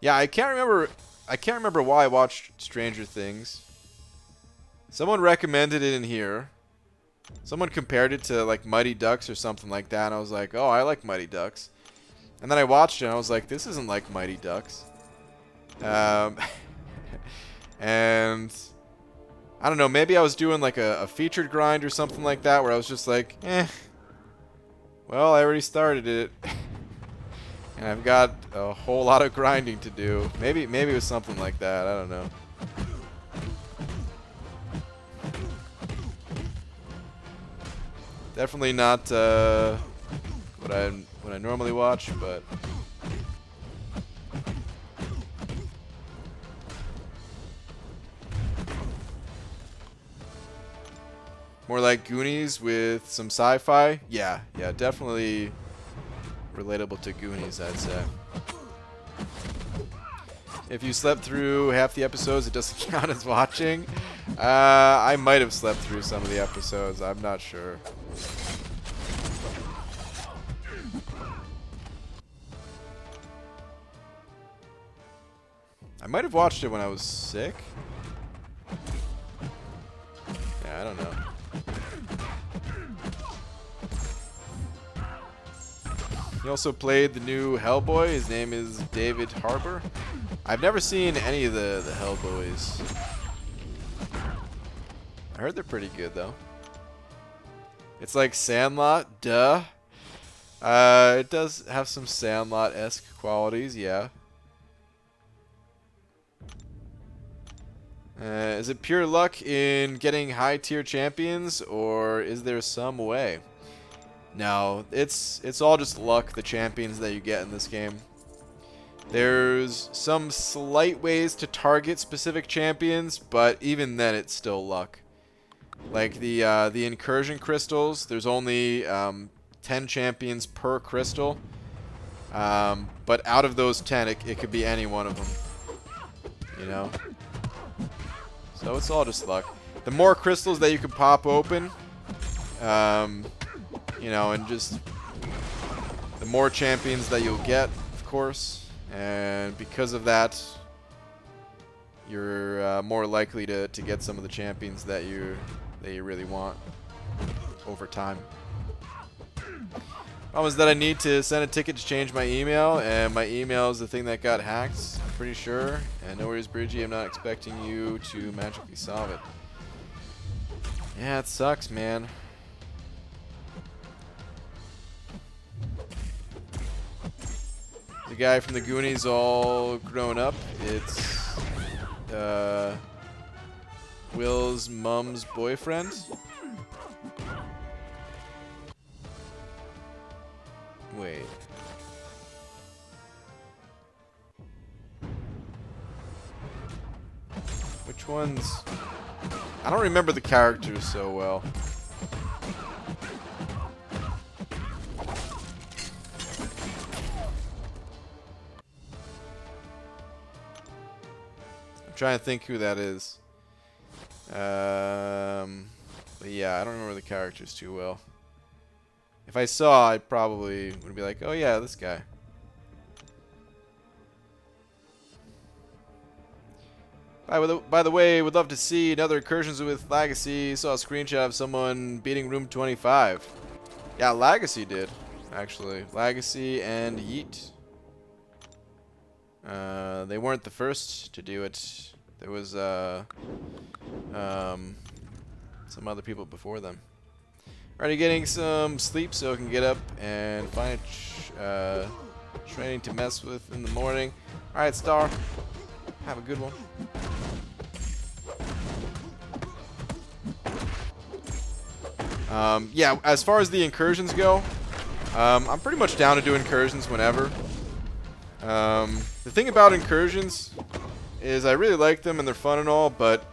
Yeah, I can't remember why I watched Stranger Things. Someone recommended it in here. Someone compared it to like Mighty Ducks or something like that, and I was like, "Oh, I like Mighty Ducks." And then I watched it and I was like, "This isn't like Mighty Ducks." And I don't know, maybe I was doing like a featured grind or something like that where I was just like, well, I already started it. And I've got a whole lot of grinding to do. Maybe it was something like that. I don't know. Definitely not what I normally watch, but more like Goonies with some sci-fi. Yeah, definitely relatable to Goonies, I'd say. If you slept through half the episodes, it doesn't count as watching. I might have slept through some of the episodes. I'm not sure. I might have watched it when I was sick. Yeah, I don't know. He also played the new Hellboy. His name is David Harbour. I've never seen any of the Hellboys. I heard they're pretty good, though. It's like Sandlot, duh. It does have some Sandlot-esque qualities, yeah. Is it pure luck in getting high tier champions, or is there some way? No, it's all just luck, the champions that you get in this game. There's some slight ways to target specific champions, but even then it's still luck. Like the incursion crystals, there's only 10 champions per crystal. But out of those 10, it could be any one of them. You know? So it's all just luck. The more crystals that you can pop open, you know, and just the more champions that you'll get, of course. And because of that, you're more likely to get some of the champions that you really want over time. Problem is that I need to send a ticket to change my email, and my email is the thing that got hacked, I'm pretty sure. And no worries, Bridgie, I'm not expecting you to magically solve it. Yeah, it sucks, man. The guy from the Goonies all grown up. It's Will's mom's boyfriend. Wait. Which ones? I don't remember the characters so well. I'm trying to think who that is. But yeah, I don't remember the characters too well. If I saw, I probably would be like, oh yeah, this guy. By the way, would love to see another Incursions with Legacy. Saw a screenshot of someone beating Room 25. Yeah, Legacy did, actually. Legacy and Yeet. They weren't the first to do it. There was some other people before them. Already getting some sleep so I can get up and find training to mess with in the morning. Alright, Star. Have a good one. Yeah, as far as the incursions go, I'm pretty much down to do incursions whenever. The thing about incursions is I really like them and they're fun and all, but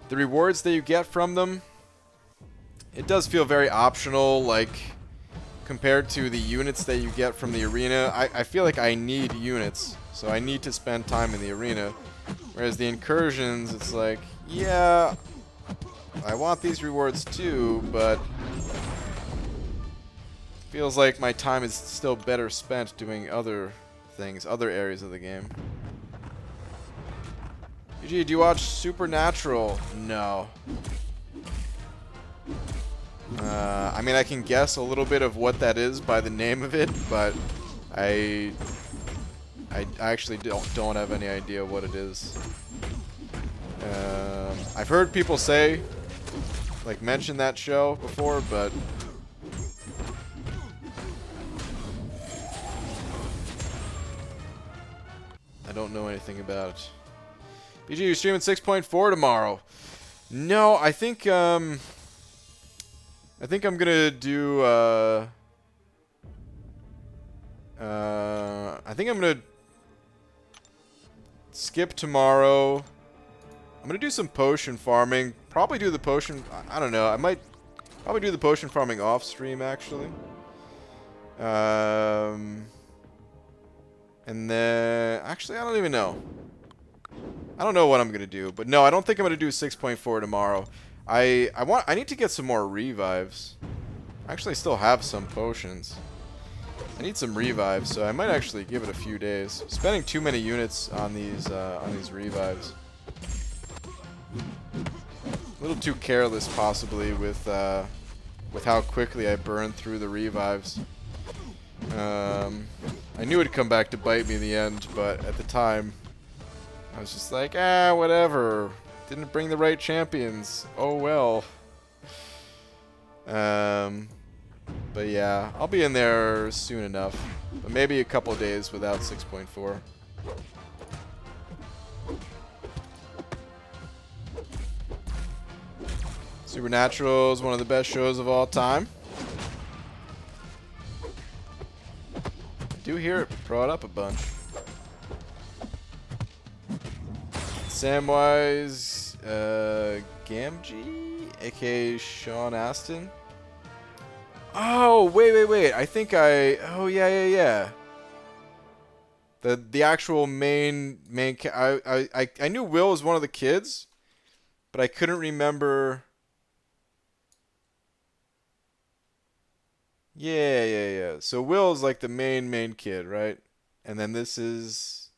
the rewards that you get from them, it does feel very optional, like, compared to the units that you get from the arena. I feel like I need units, so I need to spend time in the arena. Whereas the incursions, it's like, yeah, I want these rewards too, but feels like my time is still better spent doing other things, other areas of the game. EG, do you watch Supernatural? No. I mean, I can guess a little bit of what that is by the name of it, but I actually don't have any idea what it is. I've heard people say, like, mention that show before, but I don't know anything about it. BG, you're streaming 6.4 tomorrow. No, I think I'm gonna do I think I'm gonna skip tomorrow. I'm gonna do some potion farming. Probably do the potion. I don't know. I might probably do the potion farming off stream actually. And then actually I don't even know. I don't know what I'm gonna do, but no, I don't think I'm gonna do 6.4 tomorrow. I need to get some more revives. Actually, I still have some potions. I need some revives, so I might actually give it a few days. Spending too many units on these revives. A little too careless, possibly, with how quickly I burn through the revives. I knew it'd come back to bite me in the end, but at the time, I was just like, whatever. Didn't bring the right champions. Oh well. But yeah, I'll be in there soon enough. But maybe a couple days without 6.4. Supernatural is one of the best shows of all time. I do hear it brought up a bunch. Samwise Gamgee, aka Sean Astin. Oh, wait. I think oh, yeah. The actual main I knew Will was one of the kids, but I couldn't remember. Yeah. So Will's like the main kid, right? And then this is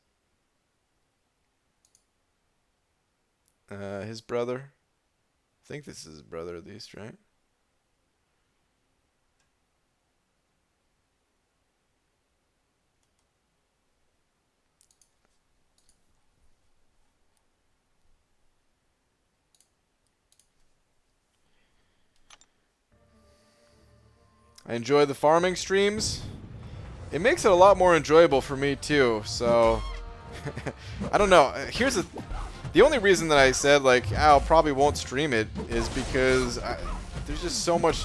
his brother. I think this is his brother at least, right? I enjoy the farming streams. It makes it a lot more enjoyable for me too. So I don't know. The only reason that I said like I'll probably won't stream it is because there's just so many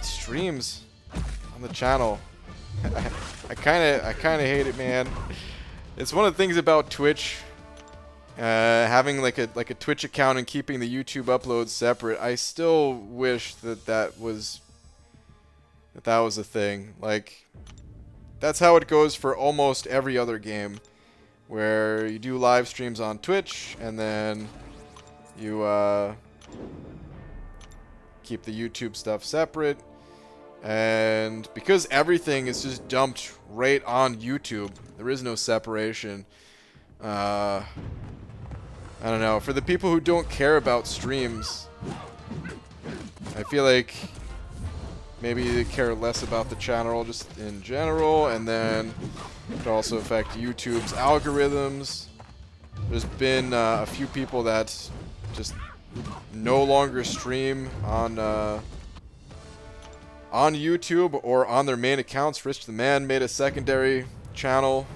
streams on the channel. I kind of hate it, man. It's one of the things about Twitch. Having like a Twitch account and keeping the YouTube uploads separate. I still wish that was a thing. Like, that's how it goes for almost every other game, where you do live streams on Twitch and then you keep the YouTube stuff separate. And because everything is just dumped right on YouTube, there is no separation. I don't know. For the people who don't care about streams, I feel like maybe they care less about the channel just in general, and then it could also affect YouTube's algorithms. There's been a few people that just no longer stream on YouTube or on their main accounts. Rich the Man made a secondary channel,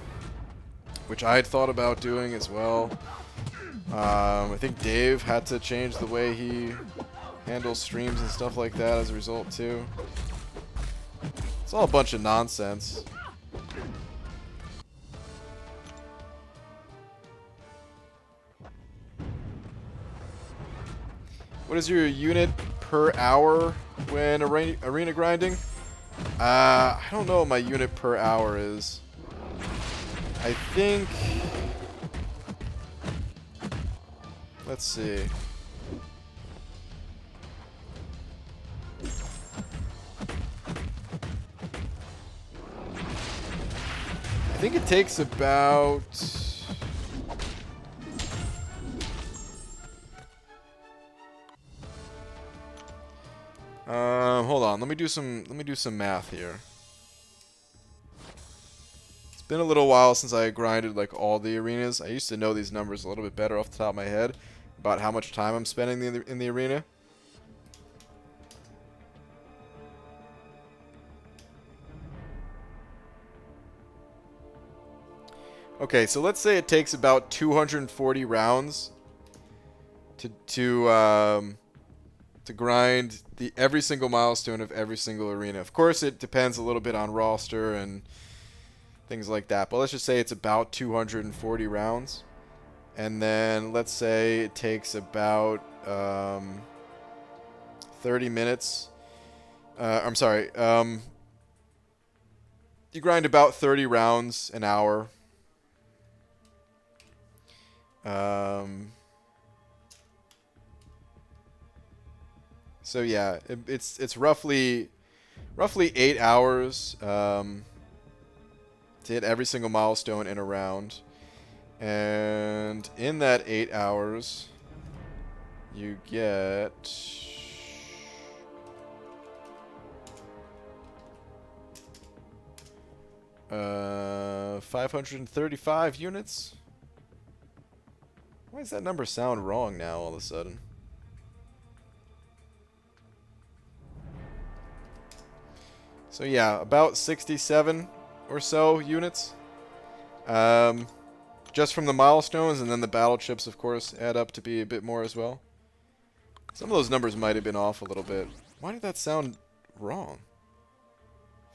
which I had thought about doing as well. I think Dave had to change the way he handles streams and stuff like that as a result too. It's all a bunch of nonsense. What is your unit per hour when arena grinding? I don't know what my unit per hour is. I think... Let's see. I think it takes about... hold on. Let me do some math here. It's been a little while since I grinded like all the arenas. I used to know these numbers a little bit better off the top of my head about how much time I'm spending in the arena. Okay, so let's say it takes about 240 rounds to grind every single milestone of every single arena. Of course, it depends a little bit on roster and things like that, but let's just say it's about 240 rounds. And then let's say it takes about 30 minutes. I'm sorry. You grind about 30 rounds an hour. So yeah, it's roughly 8 hours to hit every single milestone in a round. And in that 8 hours, you get 535 units. Why does that number sound wrong now all of a sudden? So yeah, about 67 or so units. Just from the milestones, and then the battle chips, of course, add up to be a bit more as well. Some of those numbers might have been off a little bit. Why did that sound wrong?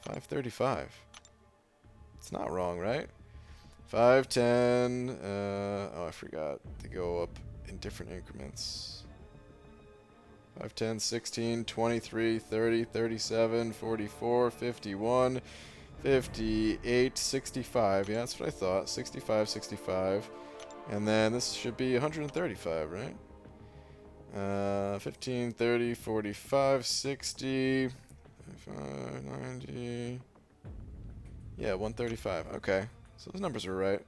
535. It's not wrong, right? 5, 10, oh, I forgot. They go up in different increments. 5, 10, 16, 23, 30, 37, 44, 51, 58, 65. Yeah, that's what I thought. 65, 65. And then this should be 135, right? 15, 30, 45, 60, 55, 90. Yeah, 135. Okay. So those numbers are right.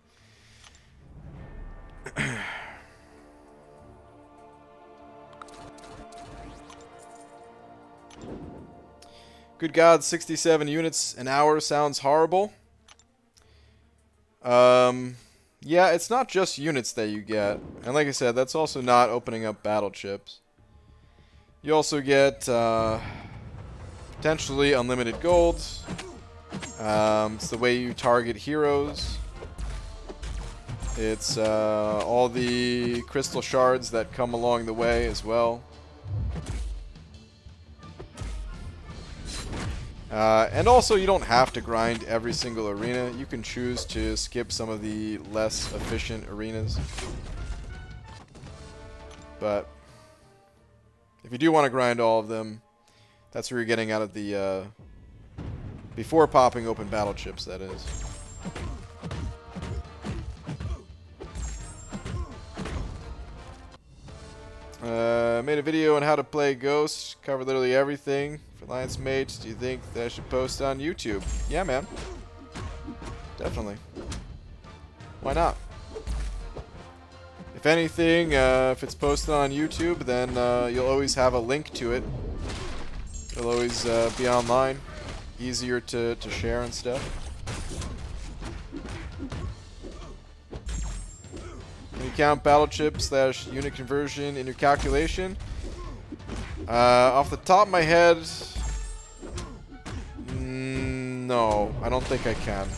Good God, 67 units an hour sounds horrible. Yeah, it's not just units that you get. And like I said, that's also not opening up battle chips. You also get potentially unlimited gold. It's the way you target heroes. It's all the crystal shards that come along the way as well. And also, you don't have to grind every single arena. You can choose to skip some of the less efficient arenas. But if you do want to grind all of them, that's where you're getting out of the... before popping open battle chips, that is. Made a video on how to play Ghost. Covered literally everything. For Alliance Mates, do you think that I should post on YouTube? Yeah, man. Definitely. Why not? If anything, if it's posted on YouTube, then you'll always have a link to it. It'll always be online. Easier to share and stuff. Can you count battle chip / unit conversion in your calculation? Off the top of my head, no, I don't think I can.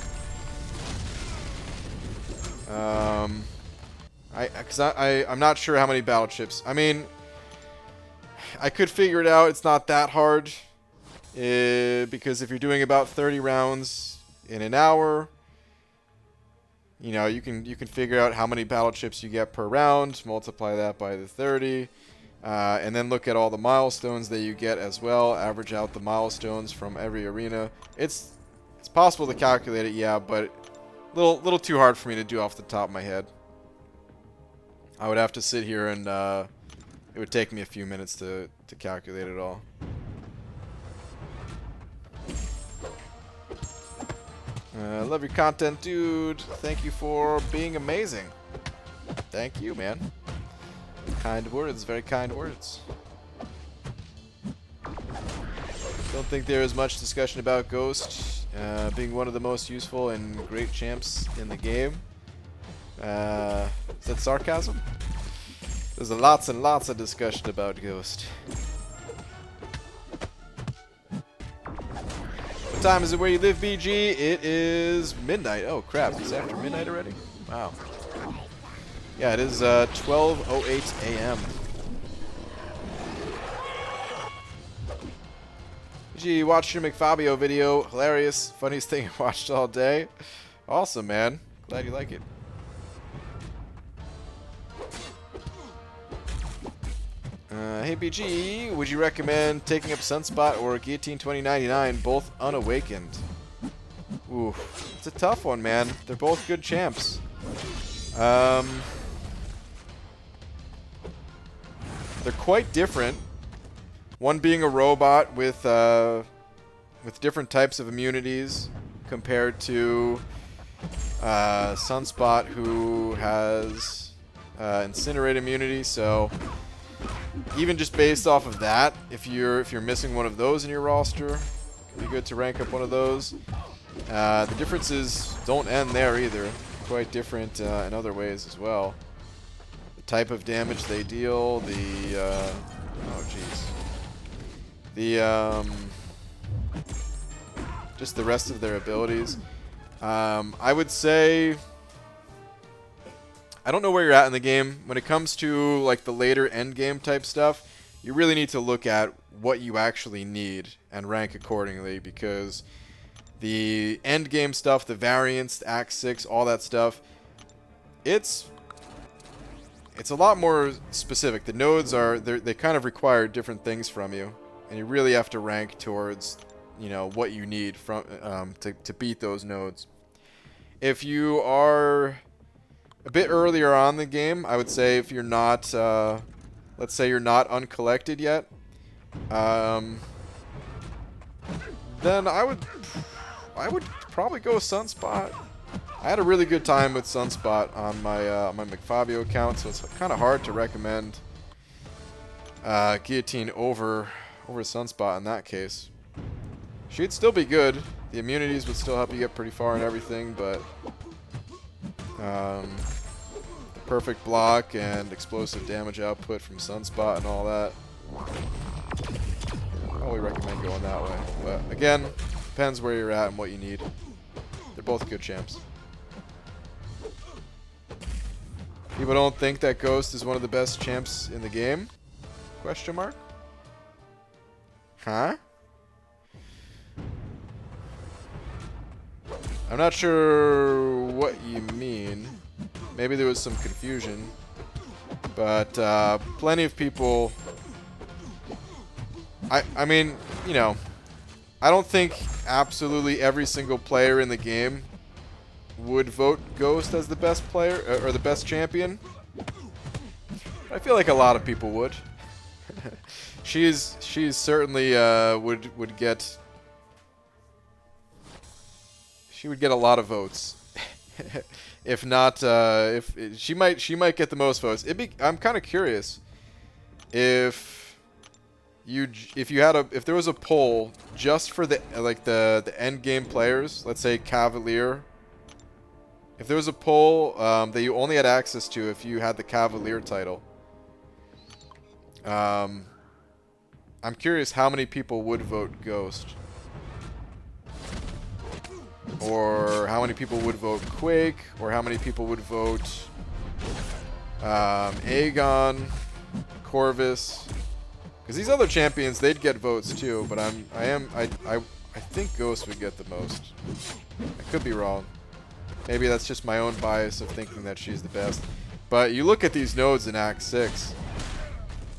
I'm not sure how many battle chips. I mean, I could figure it out. It's not that hard. Because if you're doing about 30 rounds in an hour, you know, you can figure out how many battle chips you get per round, multiply that by the 30, and then look at all the milestones that you get as well, average out the milestones from every arena. It's possible to calculate it, yeah, but little too hard for me to do off the top of my head. I would have to sit here and it would take me a few minutes to calculate it all. Love your content, dude. Thank you for being amazing. Thank you, man. Kind words, very kind words. Don't think there is much discussion about Ghost being one of the most useful and great champs in the game. Is that sarcasm? There's lots and lots of discussion about Ghost. What time is it where you live, BG? It is midnight. Oh, crap. It's after midnight already? Wow. Yeah, it is 12:08 a.m. BG, you watched your McFabio video. Hilarious. Funniest thing I watched all day. Awesome, man. Glad you like it. Hey BG, would you recommend taking up Sunspot or Guillotine 2099, both unawakened? Ooh, it's a tough one, man. They're both good champs. They're quite different. One being a robot with different types of immunities compared to Sunspot, who has Incinerate immunity. So even just based off of that, if you're missing one of those in your roster, it'd be good to rank up one of those. The differences don't end there either. Quite different in other ways as well. The type of damage they deal, the oh jeez, the just the rest of their abilities. I would say, I don't know where you're at in the game. When it comes to like the later end game type stuff, you really need to look at what you actually need and rank accordingly, because the end game stuff, the variants, Act 6, all that stuff, it's a lot more specific. The nodes they kind of require different things from you, and you really have to rank towards, you know, what you need from to beat those nodes. If you are a bit earlier on in the game, I would say if you're not, let's say you're not uncollected yet, then I would probably go with Sunspot. I had a really good time with Sunspot on my McFabio account, so it's kind of hard to recommend Guillotine over Sunspot in that case. She'd still be good. The immunities would still help you get pretty far and everything, but the perfect block and explosive damage output from Sunspot and all that, I probably recommend going that way. But again, depends where you're at and what you need. They're both good champs. People don't think that Ghost is one of the best champs in the game? Question mark? Huh? I'm not sure what you mean. Maybe there was some confusion. But plenty of people... I mean, you know, I don't think absolutely every single player in the game would vote Ghost as the best player or the best champion. I feel like a lot of people would. she's certainly would get a lot of votes. If not, if she might get the most votes. I'm kind of curious if there was a poll just for the end game players, let's say Cavalier. If there was a poll that you only had access to if you had the Cavalier title, I'm curious how many people would vote Ghost, or how many people would vote Quake, or how many people would vote Aegon, Corvus. Because these other champions, they'd get votes too, but I think Ghost would get the most. I could be wrong. Maybe that's just my own bias of thinking that she's the best. But you look at these nodes in Act 6,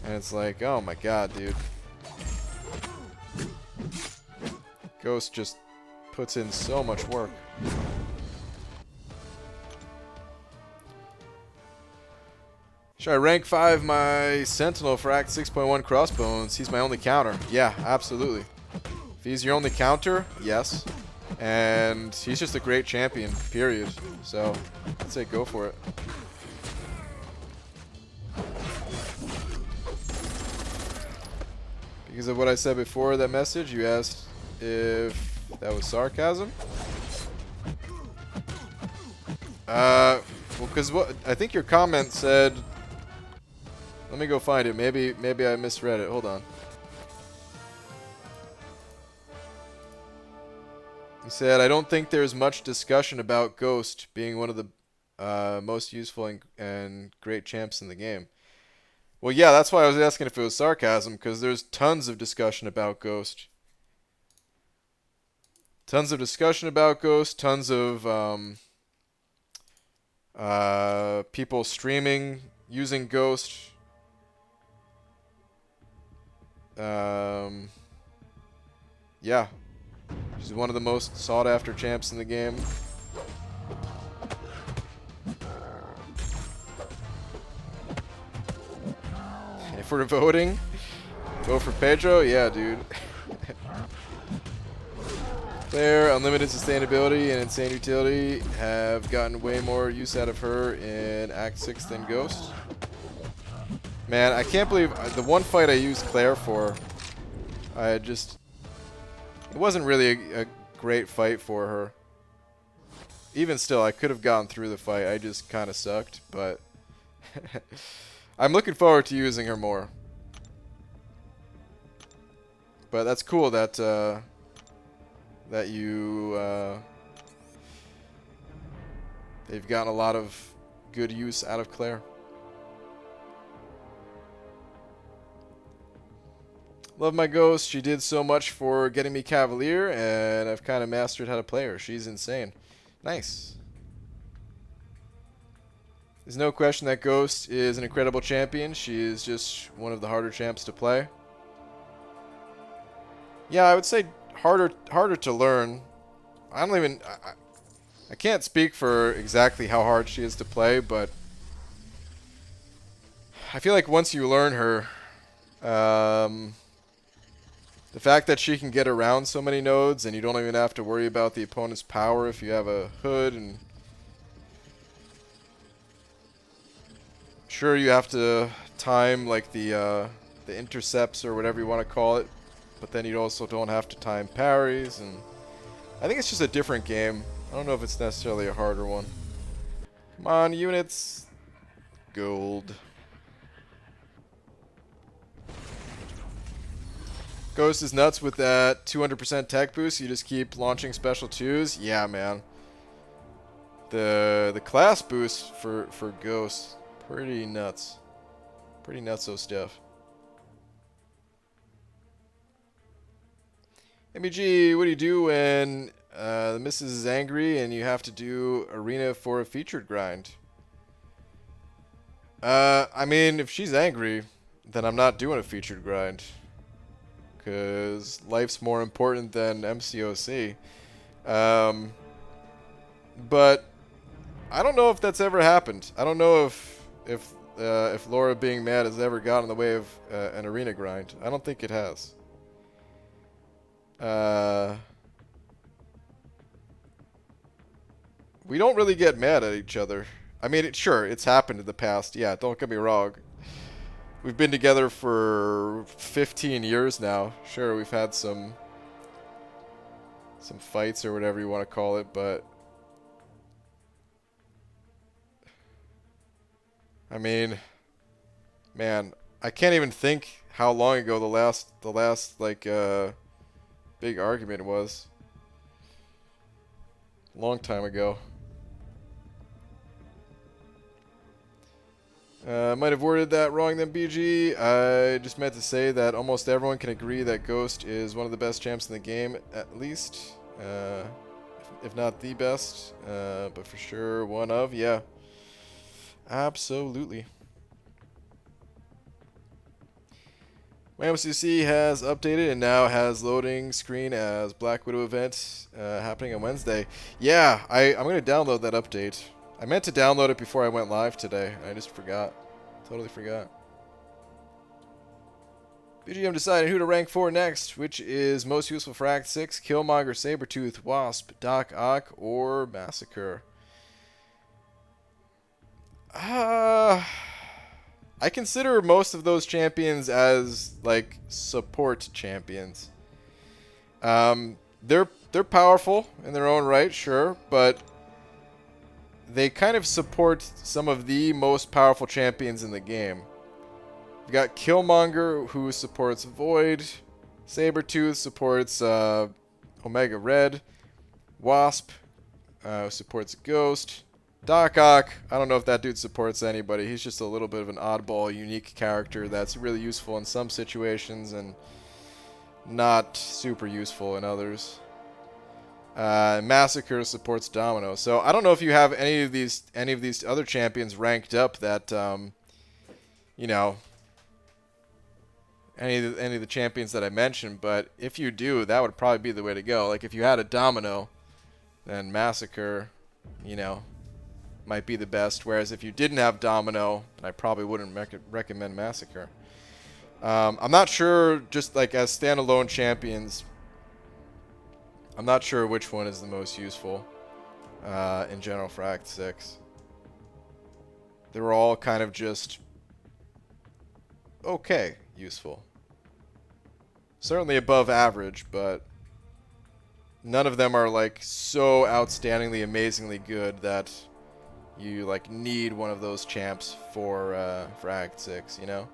and it's like, oh my god, dude. Ghost just puts in so much work. Should I rank 5 my Sentinel for Act 6.1 Crossbones? He's my only counter. Yeah, absolutely. If he's your only counter, yes. And he's just a great champion, period. So, I'd say go for it. Because of what I said before that message, you asked if that was sarcasm? Well, because I think your comment said... Let me go find it. Maybe I misread it. Hold on. He said, I don't think there's much discussion about Ghost being one of the most useful and great champs in the game. Well, yeah, that's why I was asking if it was sarcasm, because there's tons of discussion about Ghost. Tons of discussion about Ghost, tons of people streaming using Ghost. Yeah. She's one of the most sought-after champs in the game. If we're voting, vote for Pedro? Yeah, dude. Claire, unlimited sustainability and insane utility have gotten way more use out of her in Act 6 than Ghost. Man, I can't believe the one fight I used Claire for, it wasn't really a great fight for her. Even still, I could have gotten through the fight. I just kind of sucked, but I'm looking forward to using her more. But that's cool that that they've gotten a lot of good use out of Claire. Love my ghost. She did so much for getting me Cavalier, and I've kind of mastered how to play her. She's insane. Nice. There's no question that Ghost is an incredible champion. She is just one of the harder champs to play. Yeah, I would say harder to learn. I don't even... I can't speak for exactly how hard she is to play, but I feel like once you learn her, the fact that she can get around so many nodes and you don't even have to worry about the opponent's power if you have a hood, and sure you have to time like the intercepts or whatever you want to call it, but then you also don't have to time parries, and I think it's just a different game. I don't know if it's necessarily a harder one. Come on, units. Gold. Ghost is nuts with that 200% tech boost. You just keep launching special 2s. Yeah, man. The class boost for Ghost, pretty nuts. Pretty nutso stuff. MEG, what do you do when the missus is angry and you have to do arena for a featured grind? I mean, if she's angry, then I'm not doing a featured grind, because life's more important than MCOC. But I don't know if that's ever happened. I don't know if Laura being mad has ever gotten in the way of an arena grind. I don't think it has. We don't really get mad at each other. I mean, sure, it's happened in the past. Yeah, don't get me wrong. We've been together for 15 years now. Sure, we've had some fights or whatever you want to call it, but I mean, man, I can't even think how long ago the last like big argument was. Long time ago. Might have worded that wrong then, BG. I just meant to say that almost everyone can agree that Ghost is one of the best champs in the game, at least. If not the best, but for sure one of, yeah. Absolutely. My MCC has updated and now has loading screen as Black Widow event happening on Wednesday. Yeah, I'm going to download that update. I meant to download it before I went live today. I just forgot. Totally forgot. BG, I'm deciding who to rank for next, which is most useful for Act 6, Killmonger, Sabretooth, Wasp, Doc Ock, or Massacre. I consider most of those champions as, like, support champions. They're powerful in their own right, sure, but they kind of support some of the most powerful champions in the game. We've got Killmonger, who supports Void. Sabretooth supports Omega Red. Wasp supports Ghost. Doc Ock, I don't know if that dude supports anybody. He's just a little bit of an oddball, unique character that's really useful in some situations and not super useful in others. Massacre supports Domino. So I don't know if you have any of these other champions ranked up that you know, any of the champions that I mentioned, but if you do, that would probably be the way to go. Like if you had a Domino, then Massacre, you know, might be the best. Whereas if you didn't have Domino, I probably wouldn't recommend Massacre. I'm not sure, just like as standalone champions, I'm not sure which one is the most useful in general for Act 6. They were all kind of just okay useful. Certainly above average, but none of them are like so outstandingly, amazingly good that you like need one of those champs for Act 6, you know?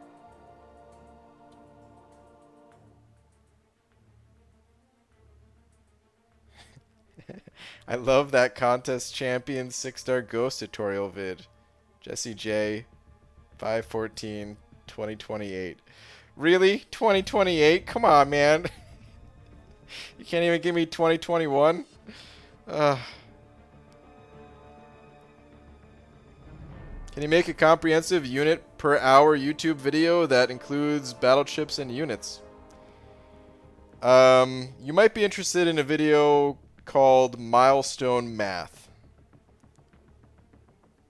I love that contest champion 6-star ghost tutorial vid. Jesse J, 5/14, 2028. Really? 2028? Come on, man. You can't even give me 2021? Can you make a comprehensive unit per hour YouTube video that includes battle chips and units? You might be interested in a video called Milestone Math.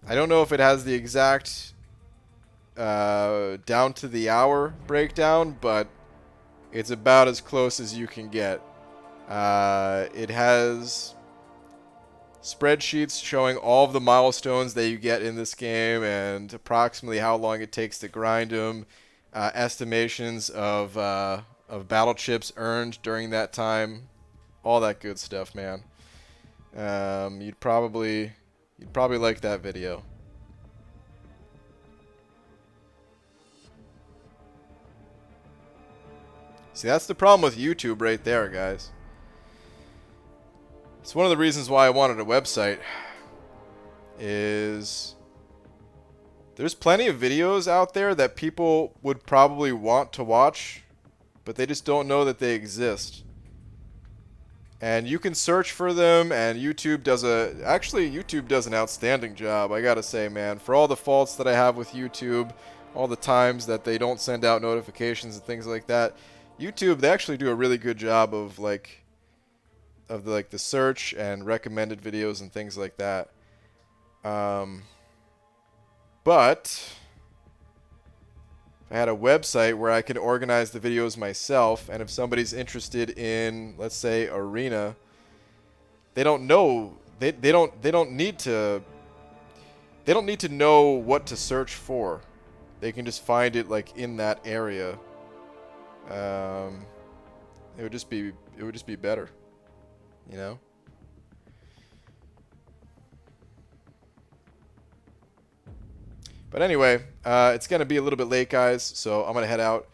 I don't know if it has the exact down to the hour breakdown, but it's about as close as you can get. It has spreadsheets showing all of the milestones that you get in this game and approximately how long it takes to grind them, estimations of battle chips earned during that time, all that good stuff, man. You'd probably like that video. See, that's the problem with YouTube right there, guys. It's one of the reasons why I wanted a website. Is there's plenty of videos out there that people would probably want to watch, but they just don't know that they exist. And you can search for them, and YouTube does an outstanding job, I gotta say, man. For all the faults that I have with YouTube, all the times that they don't send out notifications and things like that, YouTube, they actually do a really good job of the search and recommended videos and things like that. But if I had a website where I could organize the videos myself, and if somebody's interested in, let's say, Arena, they don't know they don't need to know what to search for. They can just find it like in that area. It would just be better, you know? But anyway, it's going to be a little bit late, guys, so I'm going to head out.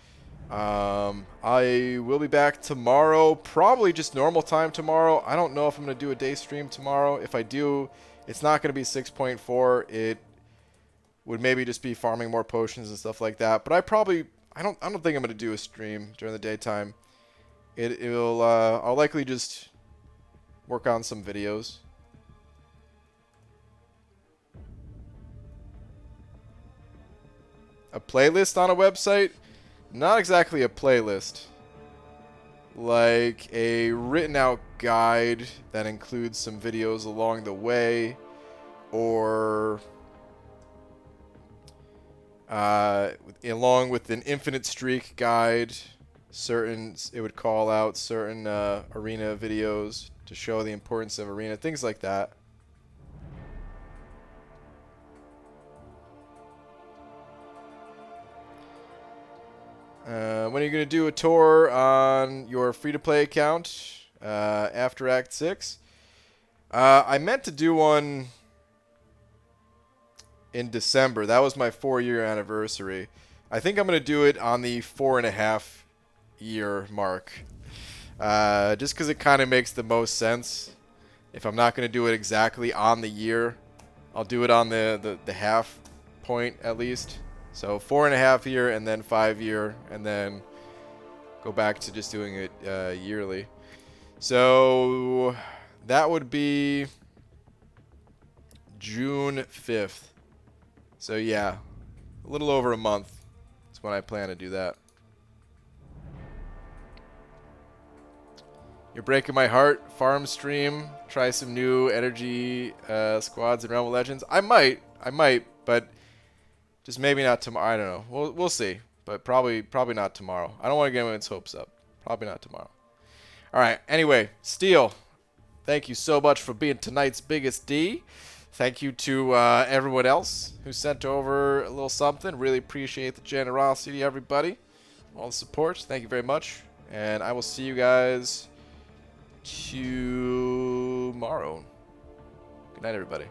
I will be back tomorrow, probably just normal time tomorrow. I don't know if I'm going to do a day stream tomorrow. If I do, it's not going to be 6.4. It would maybe just be farming more potions and stuff like that. But I don't think I'm going to do a stream during the daytime. I'll likely just work on some videos. A playlist on a website? Not exactly a playlist. Like a written out guide that includes some videos along the way, or along with an infinite streak guide. It would call out certain arena videos to show the importance of arena, things like that. When are you going to do a tour on your free-to-play account after Act 6? I meant to do one in December. That was my 4-year anniversary. I think I'm going to do it on the 4.5-year mark. Just because it kind of makes the most sense. If I'm not going to do it exactly on the year, I'll do it on the half point at least. So 4.5 year and then 5 year, and then go back to just doing it yearly. So that would be June 5th. So yeah, a little over a month is when I plan to do that. You're breaking my heart. Farm stream. Try some new energy squads in Realm of Legends. I might, but just maybe not tomorrow. I don't know. We'll see. But probably not tomorrow. I don't want to get anyone's hopes up. Probably not tomorrow. All right. Anyway, Steel, thank you so much for being tonight's biggest D. Thank you to everyone else who sent over a little something. Really appreciate the generosity, everybody. All the support. Thank you very much. And I will see you guys tomorrow. Good night, everybody.